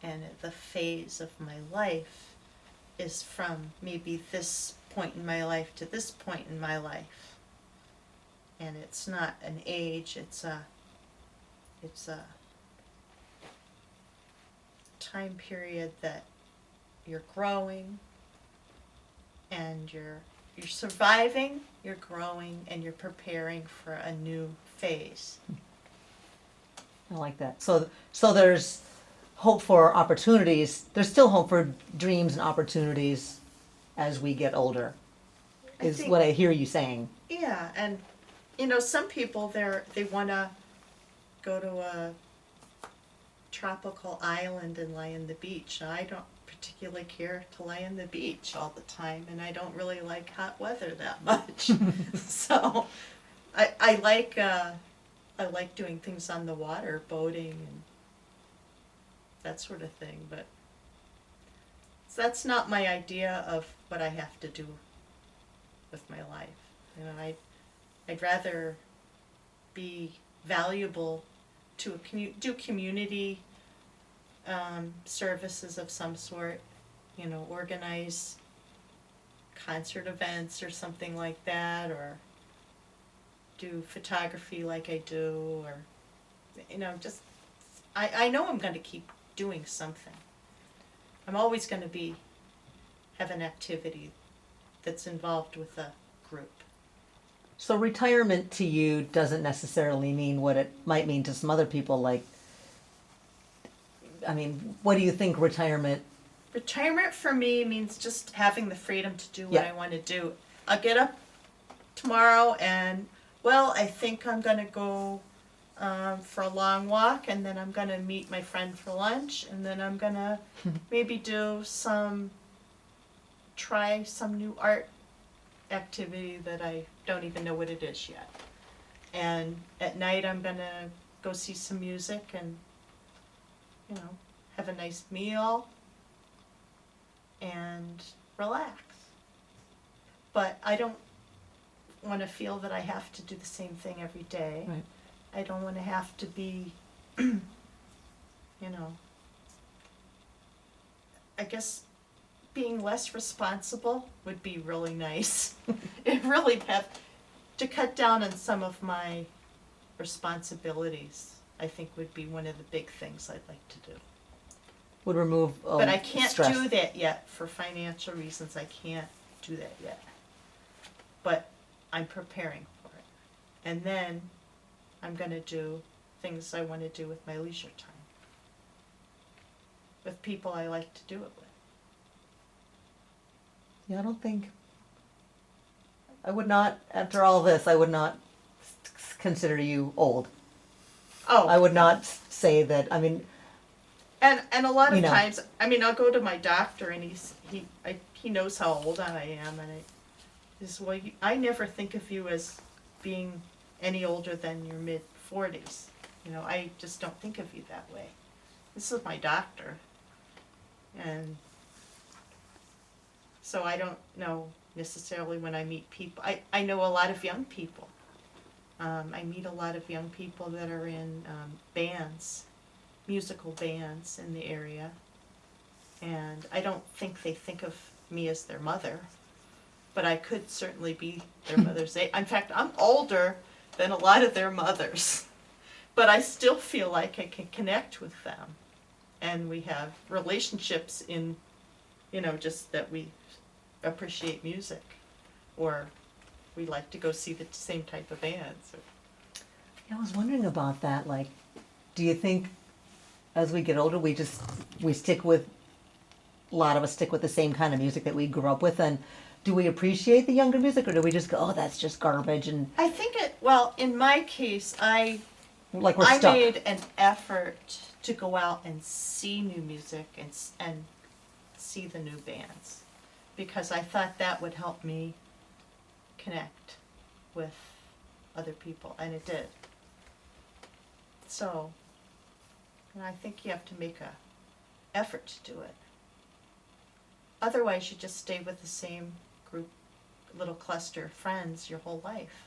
And the phase of my life is from maybe this point in my life to this point in my life. And it's not an age, it's a time period that you're growing and you're surviving, you're growing, and you're preparing for a new phase. I like that. So there's hope for opportunities. There's still hope for dreams and opportunities as we get older, is what I hear you saying. Yeah, and some people they want to go to a tropical island and lie on the beach. Now, I don't particularly care to lie on the beach all the time, and I don't really like hot weather that much. So I like doing things on the water, boating and that sort of thing, but that's not my idea of what I have to do with my life. I'd rather be valuable to do community services of some sort, organize concert events or something like that, or do photography like I do, or just I know I'm going to keep doing something. I'm always going to have an activity that's involved with a group. So retirement to you doesn't necessarily mean what it might mean to some other people. Like, I mean, what do you think retirement? Retirement for me means just having the freedom to do what Yeah. I want to do. I'll get up tomorrow and, I think I'm going to go for a long walk, and then I'm going to meet my friend for lunch, and then I'm going to maybe try some new art activity that I don't even know what it is yet. And at night I'm going to go see some music and, have a nice meal and relax. But I don't want to feel that I have to do the same thing every day. Right. I don't want to have to be, I guess being less responsible would be really nice. It really to cut down on some of my responsibilities, I think would be one of the big things I'd like to do. Would remove But I can't stress. do that yet for financial reasons. I can't do that yet. But I'm preparing for it. And then I'm going to do things I want to do with my leisure time. With people I like to do it with. Yeah, I would not, after all this, I would not consider you old. Oh. I would not say that, I mean. And a lot of You know. times, I'll go to my doctor and he knows how old I am, and he says, well, I never think of you as being any older than your mid-40s. I just don't think of you that way. This is my doctor. And so I don't know necessarily when I meet people. I know a lot of young people. I meet a lot of young people that are in bands, musical bands in the area. And I don't think they think of me as their mother. but I could certainly be their mother's age. In fact, I'm older than a lot of their mothers, but I still feel like I can connect with them. And we have relationships in, just that we appreciate music, or we like to go see the same type of bands. I was wondering about that. Like, do you think as we get older, we stick with, a lot of us stick with the same kind of music that we grew up with, and do we appreciate the younger music, or do we just go, oh, that's just garbage? And I think well, in my case, I like we're stuck. made an effort to go out and see new music and see the new bands, because I thought that would help me connect with other people, and it did. So, and I think you have to make a effort to do it. Otherwise, you just stay with the same group, little cluster of friends your whole life.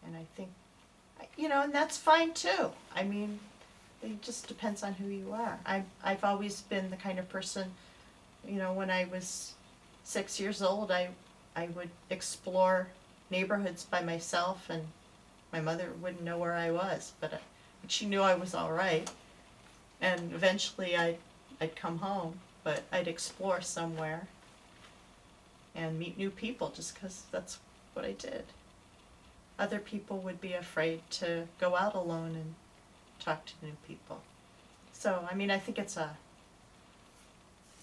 And I think, and that's fine too. I mean, it just depends on who you are. I've always been the kind of person, when I was 6 years old, I would explore neighborhoods by myself, and my mother wouldn't know where I was, but she knew I was all right. And eventually I'd come home, but I'd explore somewhere and meet new people just because that's what I did. Other people would be afraid to go out alone and talk to new people. So, I mean, I think it's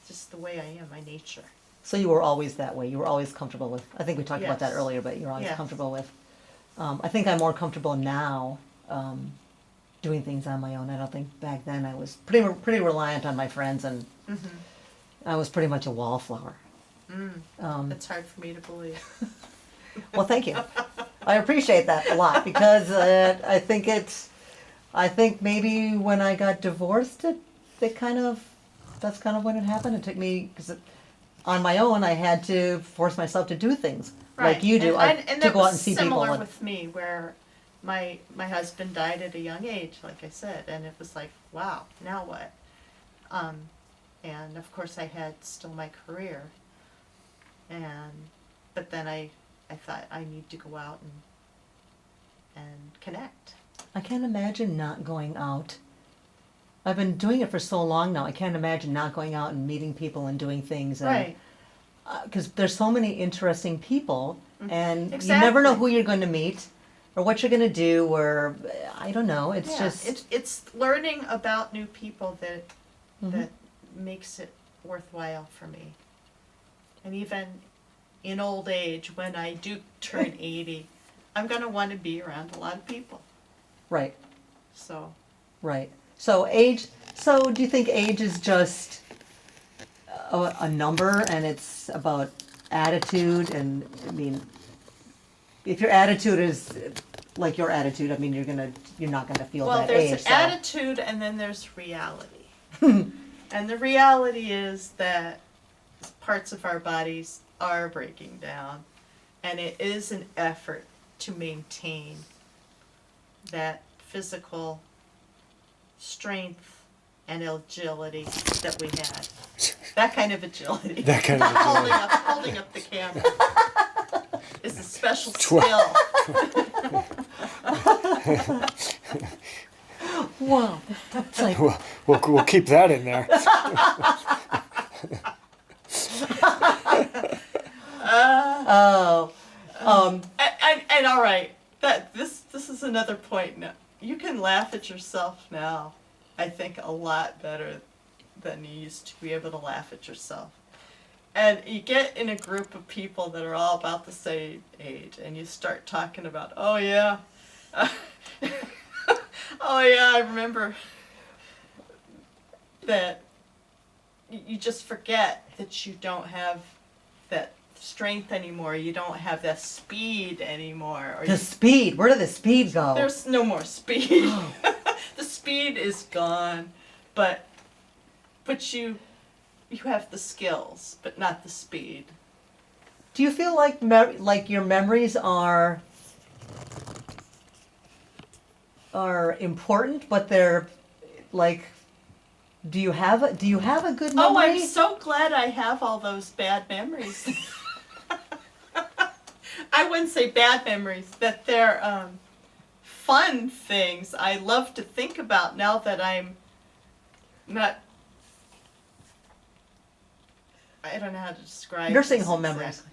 just the way I am, my nature. So you were always that way. You were always comfortable with. I think we talked about that Yes. earlier, but you're always Yes. comfortable with. I think I'm more comfortable now doing things on my own. I don't think back then I was pretty reliant on my friends, and I was pretty much a wallflower. It's hard for me to believe. Well, thank you. I appreciate that a lot, because I think maybe when I got divorced, that's kind of when it happened. It took me, because on my own I had to force myself to do things like you do. And to that go out was and see people. similar with me, where my husband died at a young age, like I said, and it was like, wow, now what? And of course I had still my career, but then I thought I need to go out and connect. I can't imagine not going out. I've been doing it for so long now. I can't imagine not going out and meeting people and doing things. And, Right. Because there's so many interesting people, and Exactly. you never know who you're going to meet, or what you're going to do, or I don't know. It's Yeah, just it's learning about new people that Mm-hmm. that makes it worthwhile for me. And even in old age, when I do turn 80, I'm going to want to be around a lot of people. right, So, right. So age. So do you think age is just a number, and it's about attitude? And I mean, if your attitude is like your attitude, I mean, you're not gonna feel well, that there's age. an attitude and then there's reality. And the reality is that parts of our bodies are breaking down, and it is an effort to maintain that physical strength and agility that we had. That kind of agility. That kind of agility. Holding up the camera is a special skill. Wow, it's like We'll keep that in there. oh, And all right, this is another point. Now, you can laugh at yourself now, I think, a lot better than you used to be able to laugh at yourself. And you get in a group of people that are all about the same age, and you start talking about, oh yeah, oh yeah, I remember that. You just forget that you don't have that strength anymore. You don't have that speed anymore. Or the speed. Where did the speed go? there's no more speed. The speed is gone, but you have the skills, but not the speed. Do you feel like like your memories are important, but they're like Do you have a good memory? Oh, I'm so glad I have all those bad memories. I wouldn't say bad memories, that they're fun things I love to think about now that I'm not, I don't know how to describe Nursing this home exactly. memories.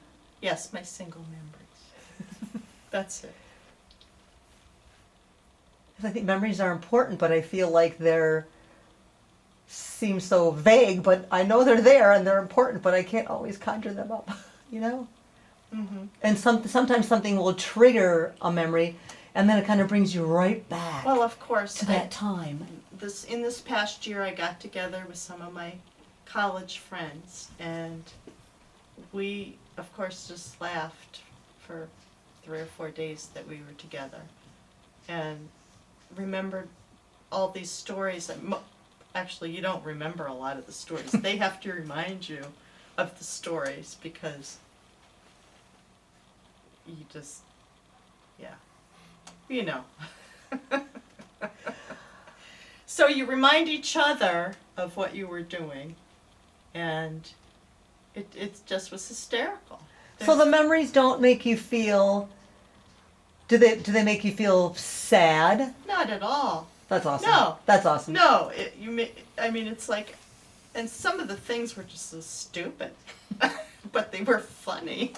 Yes, my single memories. That's it. I think memories are important, but I feel like they're seem so vague. But I know they're there and they're important, but I can't always conjure them up. You know. Mm-hmm. And sometimes something will trigger a memory, and then it kind of brings you right back Well, of course, to that time. in this past year, I got together with some of my college friends, and we, of course, just laughed for 3 or 4 days that we were together, and remembered all these stories that actually you don't remember a lot of the stories. They have to remind you of the stories because you just, yeah, you know. So you remind each other of what you were doing, and it just was hysterical. So the memories don't make you feel. Do they make you feel sad? Not at all. That's awesome. No. That's awesome. No, I mean, it's like, and some of the things were just so stupid, but they were funny.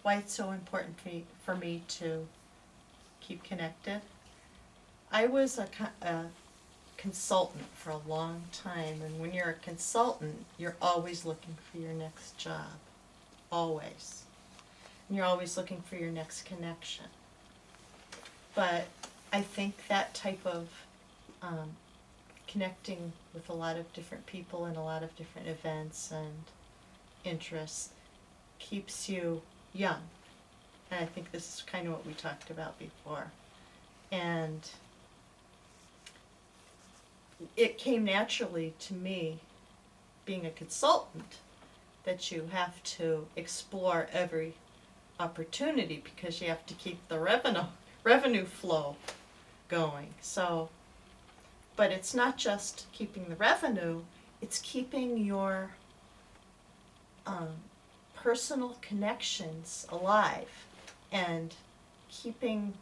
Why it's so important for me to keep connected. I was a consultant for a long time, and when you're a consultant, you're always looking for your next job. Always. And you're always looking for your next connection. But I think that type of connecting with a lot of different people and a lot of different events and interests keeps you young. And I think this is kind of what we talked about before. And it came naturally to me, being a consultant, that you have to explore every opportunity because you have to keep the revenue flow going. So, but it's not just keeping the revenue, it's keeping your personal connections alive and keeping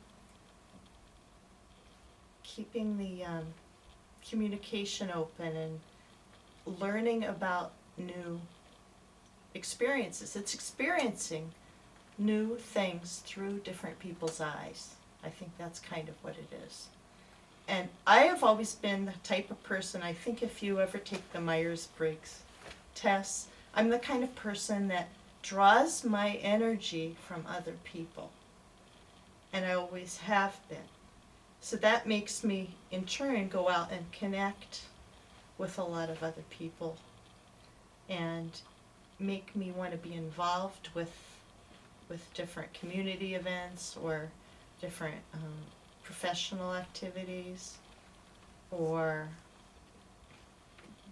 the communication open and learning about new experiences. It's experiencing new things through different people's eyes. I think that's kind of what it is. And I have always been the type of person, I think if you ever take the Myers-Briggs tests, I'm the kind of person that draws my energy from other people. And I always have been. So that makes me, in turn, go out and connect with a lot of other people and make me want to be involved with different community events or different professional activities. Or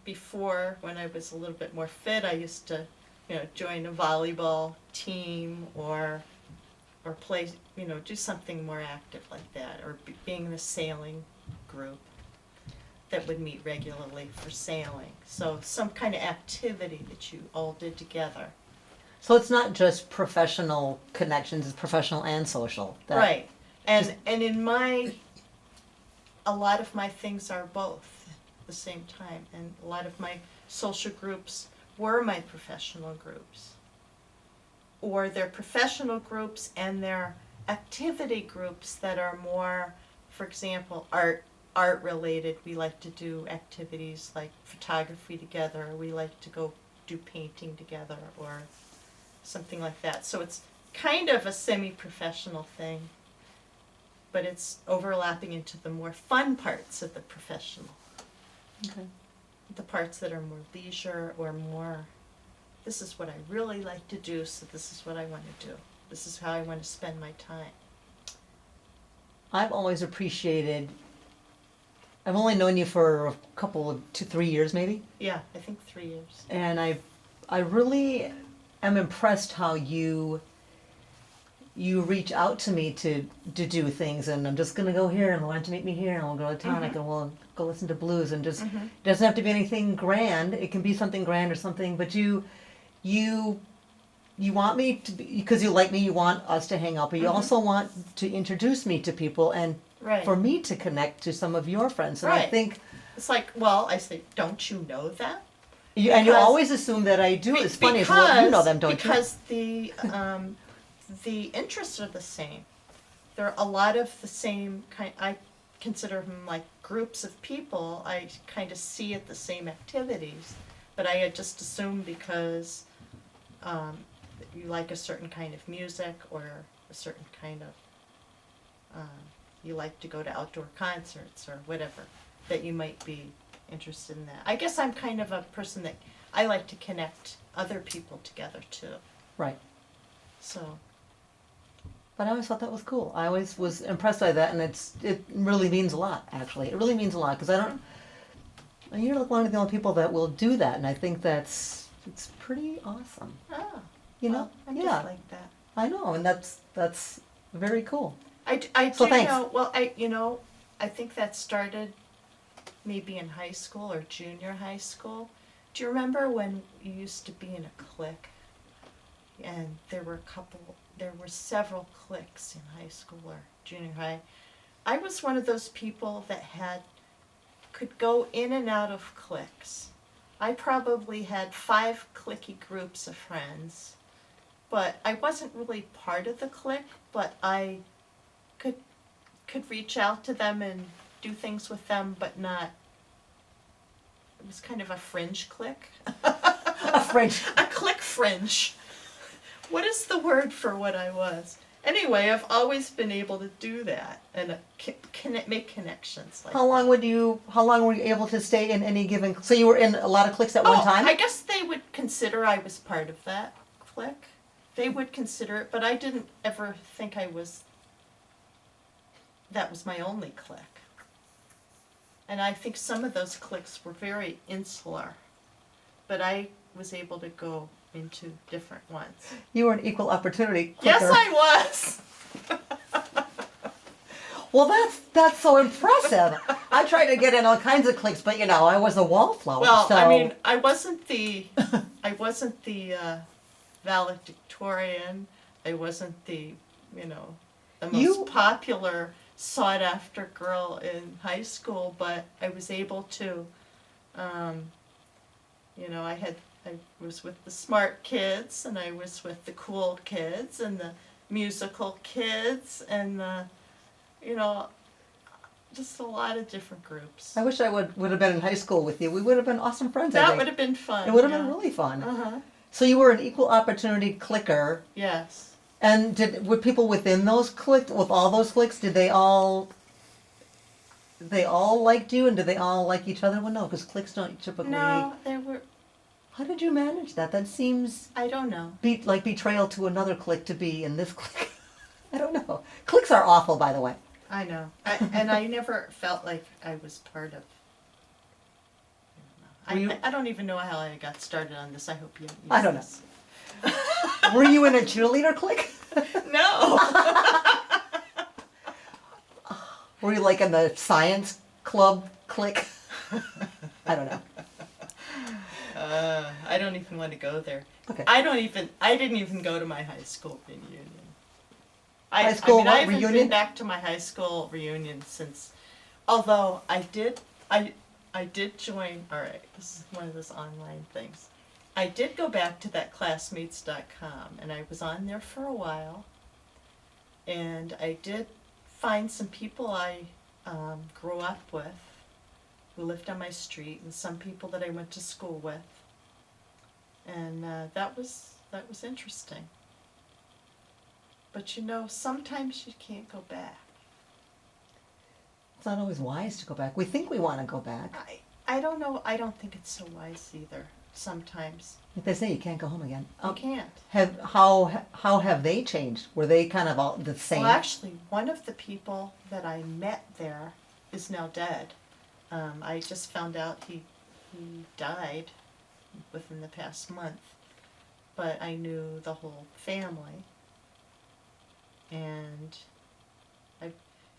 before, when I was a little bit more fit, I used to, join a volleyball team or play, do something more active like that, or being in a sailing group that would meet regularly for sailing. So some kind of activity that you all did together. So it's not just professional connections; it's professional and social. Right, and in a lot of my things are both at the same time, and a lot of my social groups were my professional groups. Or they're professional groups and they're activity groups that are more, for example, art related. We like to do activities like photography together, or we like to go do painting together or something like that. So it's kind of a semi-professional thing, but it's overlapping into the more fun parts of the professional. Okay. The parts that are more leisure or more, this is what I really like to do, so this is what I want to do. This is how I want to spend my time. I've always appreciated. I've only known you for a couple of 2-3 years, maybe. Yeah, I think 3 years. And I really am impressed how you you reach out to me to do things, and I'm just gonna go here, and why don't you meet me here, and we'll go to Tonic, and we'll go listen to blues, and just doesn't have to be anything grand. It can be something grand or something, but you want me to be, because you like me, you want us to hang out, but you also want to introduce me to people and Right. for me to connect to some of your friends. And I Right. think It's like, well, I say, don't you know them? and you Because- always assume that I do. It's funny. It's, well, you know them, don't you? Because the interests are the same. There are a lot of the same kind. I consider them like groups of people. I kind of see at the same activities, but I had just assumed because you like a certain kind of music or a certain kind of you like to go to outdoor concerts or whatever, that you might be interested in that. I guess I'm kind of a person that I like to connect other people together too. Right. So But I always thought that was cool. I always was impressed by that, and it really means a lot. Actually, it really means a lot because I don't. And you're like one of the only people that will do that, and I think it's pretty awesome. You know? well, I'm Yeah. just like that. I know, and that's very cool. I So do thanks. know. Well, I think that started maybe in high school or junior high school. Do you remember when you used to be in a clique, and there were several cliques in high school or junior high? I was one of those people that could go in and out of cliques. I probably had 5 cliquey groups of friends, but I wasn't really part of the clique, but I could reach out to them and do things with them, but not. It was kind of a fringe clique. A French. A clique fringe. What is the word for what I was? Anyway, I've always been able to do that and make connections like How long were you able to stay in any given? So you were in a lot of cliques at one time. I guess they would consider I was part of that clique. They would consider it, but I didn't ever think that was my only clique. And I think some of those cliques were very insular, but I was able to go into different ones. You were an equal opportunity clicker. Yes, I was. Well, that's so impressive. I tried to get in all kinds of cliques, but I was a wallflower. Well, so. I mean, I wasn't the valedictorian. I wasn't the the most popular sought after girl in high school, but I was able to, I was with the smart kids, and I was with the cool kids, and the musical kids, and just a lot of different groups. I wish I would have been in high school with you. We would have been awesome friends. I That think. would have been fun. It would have been really fun. Uh-huh. So you were an equal opportunity clicker. Yes. And were people within those cliques, with all those cliques, did they all liked you, and did they all like each other? Well, no, because cliques don't typically. No, there were. How did you manage that? That seems I don't know. like betrayal to another clique to be in this clique. I don't know. Cliques are awful, by the way. I know. And I never felt like I was part of. I don't even know how I got started on this. I hope you. I don't know. Were you in a cheerleader clique? No. Were you like in the science club clique? I don't know. I don't even want to go there. Okay. I didn't even go to my high school reunion. High school I haven't reunion? been back to my high school reunion since, although I did join, alright, this is one of those online things. I did go back to that classmates.com, and I was on there for a while, and I did find some people I grew up with who lived on my street, and some people that I went to school with, and that was interesting. But sometimes you can't go back. It's not always wise to go back. We think we want to go back. I don't know. I don't think it's so wise either. Sometimes Like they say, you can't go home again. you can't. How have they changed? Were they kind of all the same? Well, actually, one of the people that I met there is now dead. I just found out he died within the past month, but I knew the whole family. And I,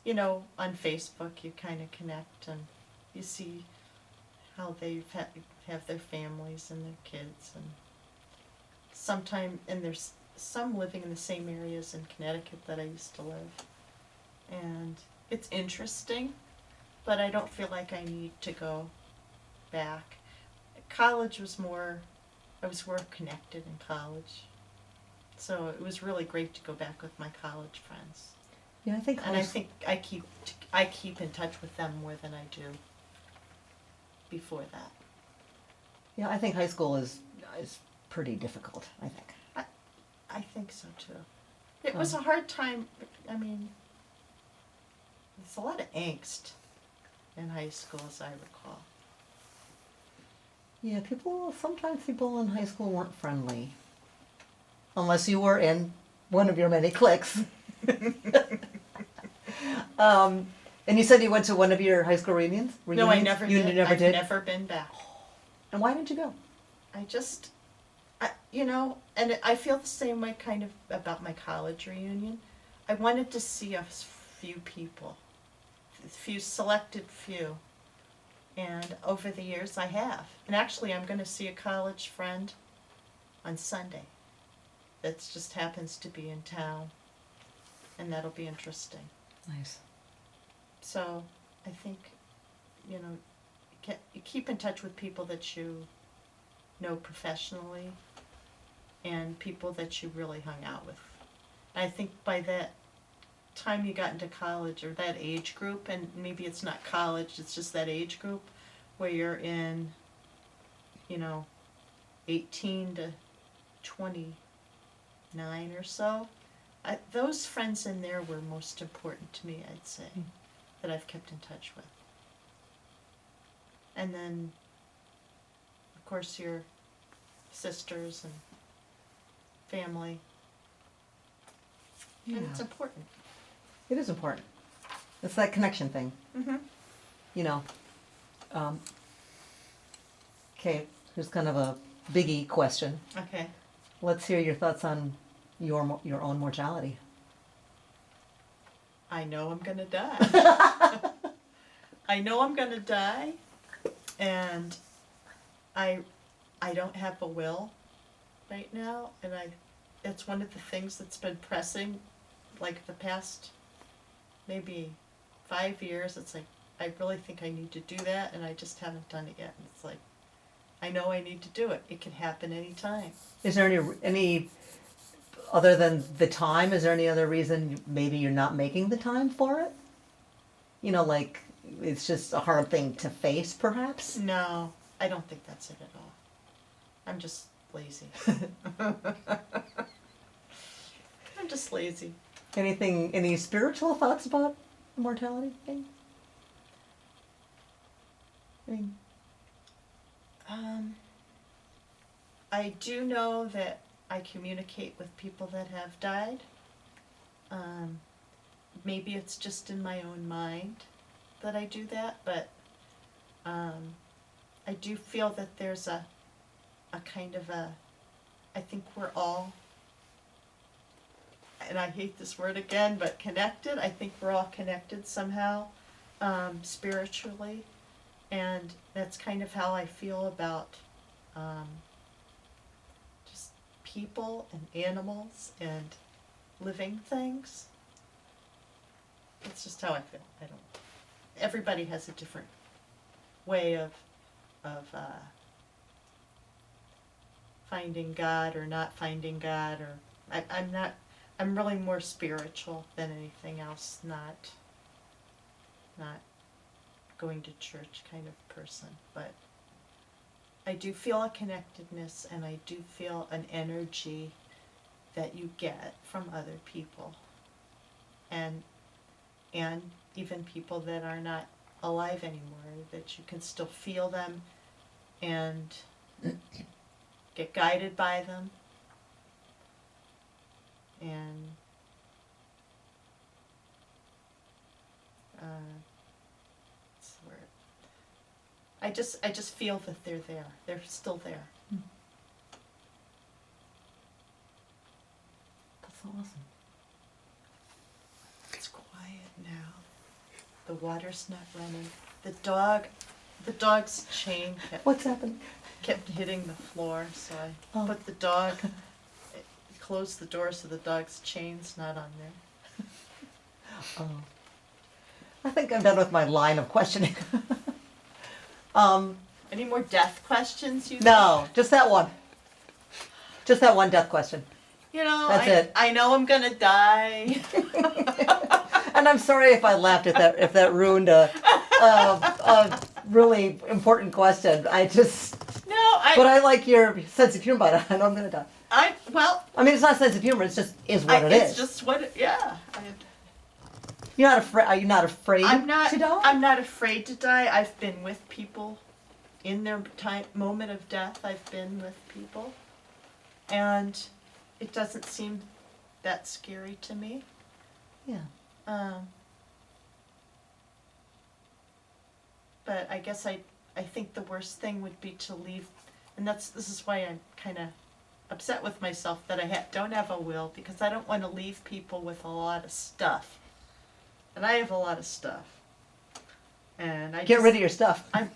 you know, on Facebook you kind of connect and you see how they have their families and their kids, and there's some living in the same areas in Connecticut that I used to live, and it's interesting, but I don't feel like I need to go back. College was more, I was more connected in college, so it was really great to go back with my college friends. Yeah, I think And I think I keep in touch with them more than I do before that. yeah, I think high school is pretty difficult, I think. I think so too. It was a hard time. I mean, there's a lot of angst in high school, as I recall. Yeah, sometimes people in high school weren't friendly. Unless you were in one of your many cliques. And you said you went to one of your high school reunions? No, I never You did. never I've did? never been back. And why didn't you go? You know, and I feel the same way kind of about my college reunion. I wanted to see a few people, selected few. And over the years I have. And actually I'm going to see a college friend on Sunday that just happens to be in town. And that'll be interesting. Nice. So I think, you know, you keep in touch with people that you know professionally and people that you really hung out with. And I think by that time you got into college, or that age group, and maybe it's not college, it's just that age group where you're in, you know, 18 to 29 or so, those friends in there were most important to me, I'd say, that I've kept in touch with. And then, of course, your sisters and family. Yeah. And it's important. It is important. It's that connection thing. Mm-hmm. You know. Okay, here's kind of a biggie question. Okay. Let's hear your thoughts on your own mortality. I know I'm gonna die. I know I'm gonna die, and I don't have a will right now, and it's one of the things that's been pressing, like the past maybe 5 years. It's like I really think I need to do that, and I just haven't done it yet. And it's like I know I need to do it. It can happen anytime. Is there any other than the time? Is there any other reason maybe you're not making the time for it? You know, like it's just a hard thing to face, perhaps. No, I don't think that's it at all. I'm just lazy. I'm just lazy. Any spiritual thoughts about mortality thing? I mean, I do know that I communicate with people that have died. Maybe it's just in my own mind that I do that, but I do feel that there's a kind of I think we're all, and I hate this word again, but connected. I think we're all connected somehow, spiritually, and that's kind of how I feel about just people and animals and living things. That's just how I feel. Everybody has a different way of finding God or not finding God, or I'm really more spiritual than anything else, not going to church kind of person, but I do feel a connectedness, and I do feel an energy that you get from other people, and even people that are not alive anymore, that you can still feel them and get guided by them, and what's the word? I just feel that they're there. They're still there. that's awesome. quiet now. The water's not running. The dog's chain What's happened? kept hitting the floor, so I Oh. put the dog, closed the door so the dog's chain's not on there. Oh. I think I'm done with my line of questioning. Any more death questions you No, just that one. Just that one death question. You know, That's it. I know I'm gonna die. And I'm sorry if I laughed at that, if that ruined a really important question. But I like your sense of humor about it. I know I'm gonna die. I mean, it's not sense of humor. It's just what it is. It's just what, yeah. You're not afraid. Are you not afraid I'm not. to die? I'm not afraid to die. I've been with people in their moment of death. I've been with people, and it doesn't seem that scary to me. Yeah. But I guess I think the worst thing would be to leave, and this is why I'm kind of upset with myself that I don't have a will, because I don't want to leave people with a lot of stuff, and I have a lot of stuff, and Get rid of your stuff. I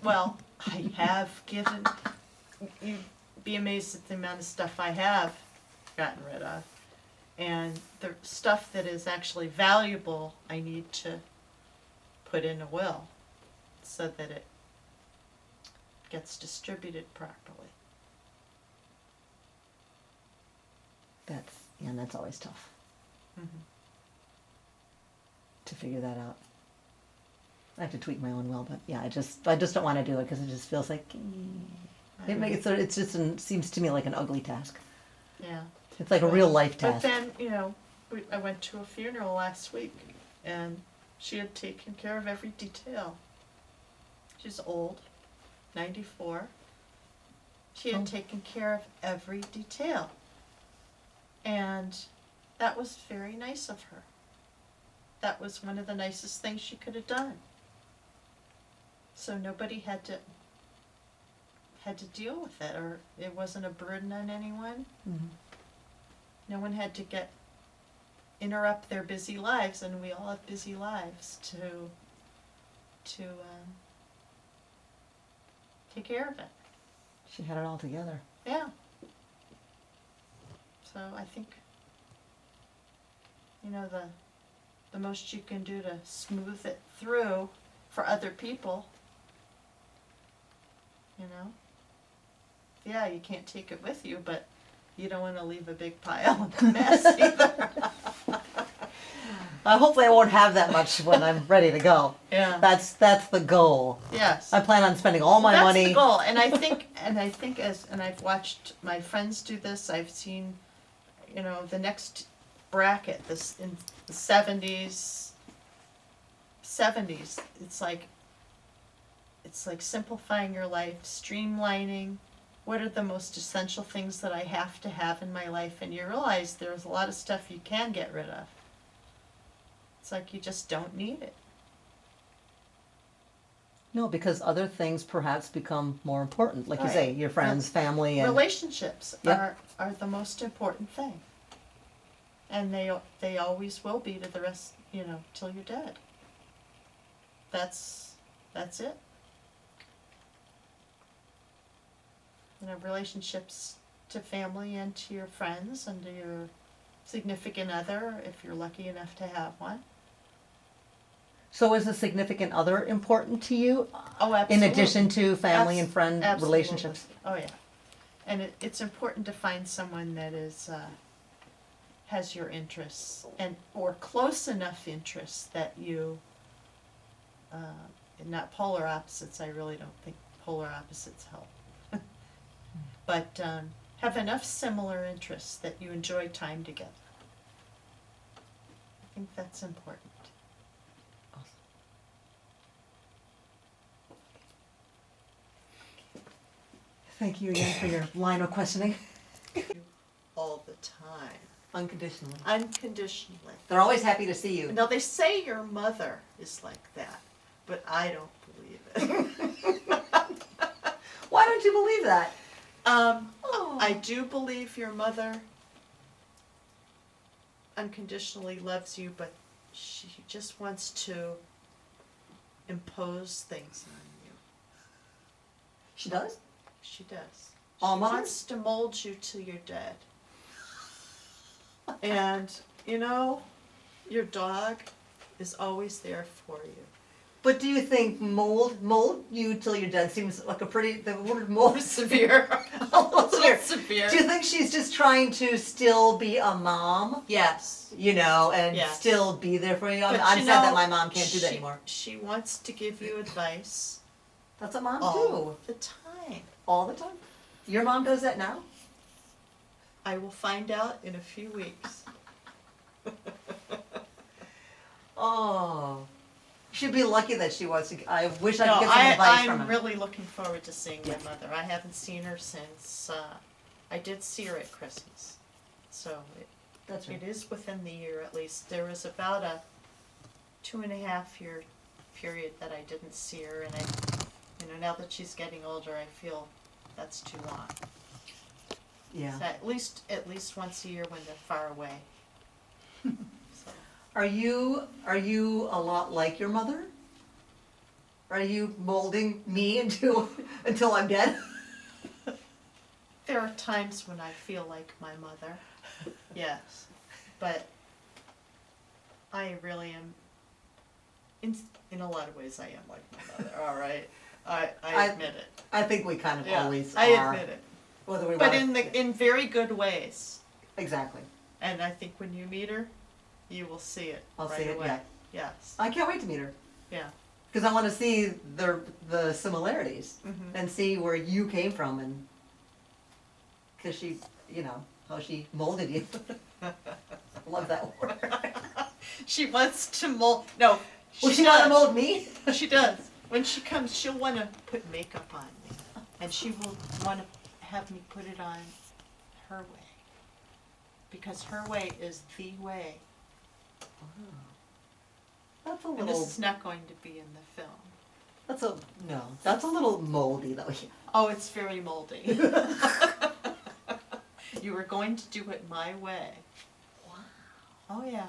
have given. You'd be amazed at the amount of stuff I have gotten rid of, and the stuff that is actually valuable I need to put in a will so that it gets distributed properly. That's always tough Mm-hmm. to figure that out. I have to tweak my own will, but yeah, I just don't want to do it because it just feels like it seems to me like an ugly task. Yeah. It's like a real life But task. then, I went to a funeral last week, and she had taken care of every detail. She's old, 94. She had taken care of every detail. And that was very nice of her. That was one of the nicest things she could have done. So nobody had to deal with it, or it wasn't a burden on anyone. Mhm. No one had to interrupt their busy lives, and we all have busy lives to take care of it. She had it all together. Yeah. So I think, the most you can do to smooth it through for other people, yeah, you can't take it with you, but you don't want to leave a big pile of mess either. Hopefully I won't have that much when I'm ready to go. Yeah. That's the goal. Yes. I plan on spending all my That's money. the goal, and I think I've watched my friends do this. I've seen, the next bracket, this in the 70s. It's like simplifying your life, streamlining. What are the most essential things that I have to have in my life? And you realize there's a lot of stuff you can get rid of. It's like you just don't need it. No, because other things perhaps become more important. Like you Right. say, your friends, family, and Relationships Yep. are the most important thing. And they always will be to the rest, till you're dead. That's it. Relationships to family and to your friends and to your significant other, if you're lucky enough to have one. So is a significant other important to you? Oh, absolutely. In addition to family and friend Absolutely. relationships? Oh, yeah. And it's important to find someone that has your interests or close enough interests that you, not polar opposites. I really don't think polar opposites help. But have enough similar interests that you enjoy time together. I think that's important. Thank you again for your line of questioning. All the time. Unconditionally. Unconditionally. They're always happy to see you. Now, they say your mother is like that, but I don't believe it. Why don't you believe that? I do believe your mother unconditionally loves you, but she just wants to impose things on you. She does? She does. All She mothers? wants to mold you till you're dead. And, you know, your dog is always there for you. But do you think mold you till you're dead seems like the word mold Severe. almost severe. Severe. Do you think she's just trying to still be a mom, Yes. you know, and Yes. still be there for you? I'm But sad you that know, my mom can't do that anymore. She wants to give you advice That's what moms all do. the time. All the time? Your mom does that now? I will find out in a few weeks. Oh. She'd be lucky that she was. I wish I No, could get some advice from I'm her. really looking forward to seeing Yeah. my mother. I haven't seen her since, I did see her at Christmas. So That's right. it is within the year at least. There was about a 2.5 year period that I didn't see her, and now that she's getting older, I feel that's too long. Yeah. So at least once a year when they're far away. So. Are you a lot like your mother? Are you molding me until I'm dead? There are times when I feel like my mother, yes, but I really am, in a lot of ways I am like my mother, all right? I admit it. I think we kind of Yeah, always I are. admit it. Whether we But want in very good ways. exactly. And I think when you meet her, you will see it I'll right see it, away. yeah. Yes, I can't wait to meet her yeah. because I want to see the similarities Mhm. and see where you came from and because she, how she molded you. Love that word. She wants to mold, no, Will she does. want to mold me? She does. When she comes, she'll want to put makeup on me. And she will want to have me put it on her way. Because her way is the way. That's a And this little. is not going to be in the film. That's a little moldy though. Oh, it's very moldy. You were going to do it my way. Wow. Oh, yeah.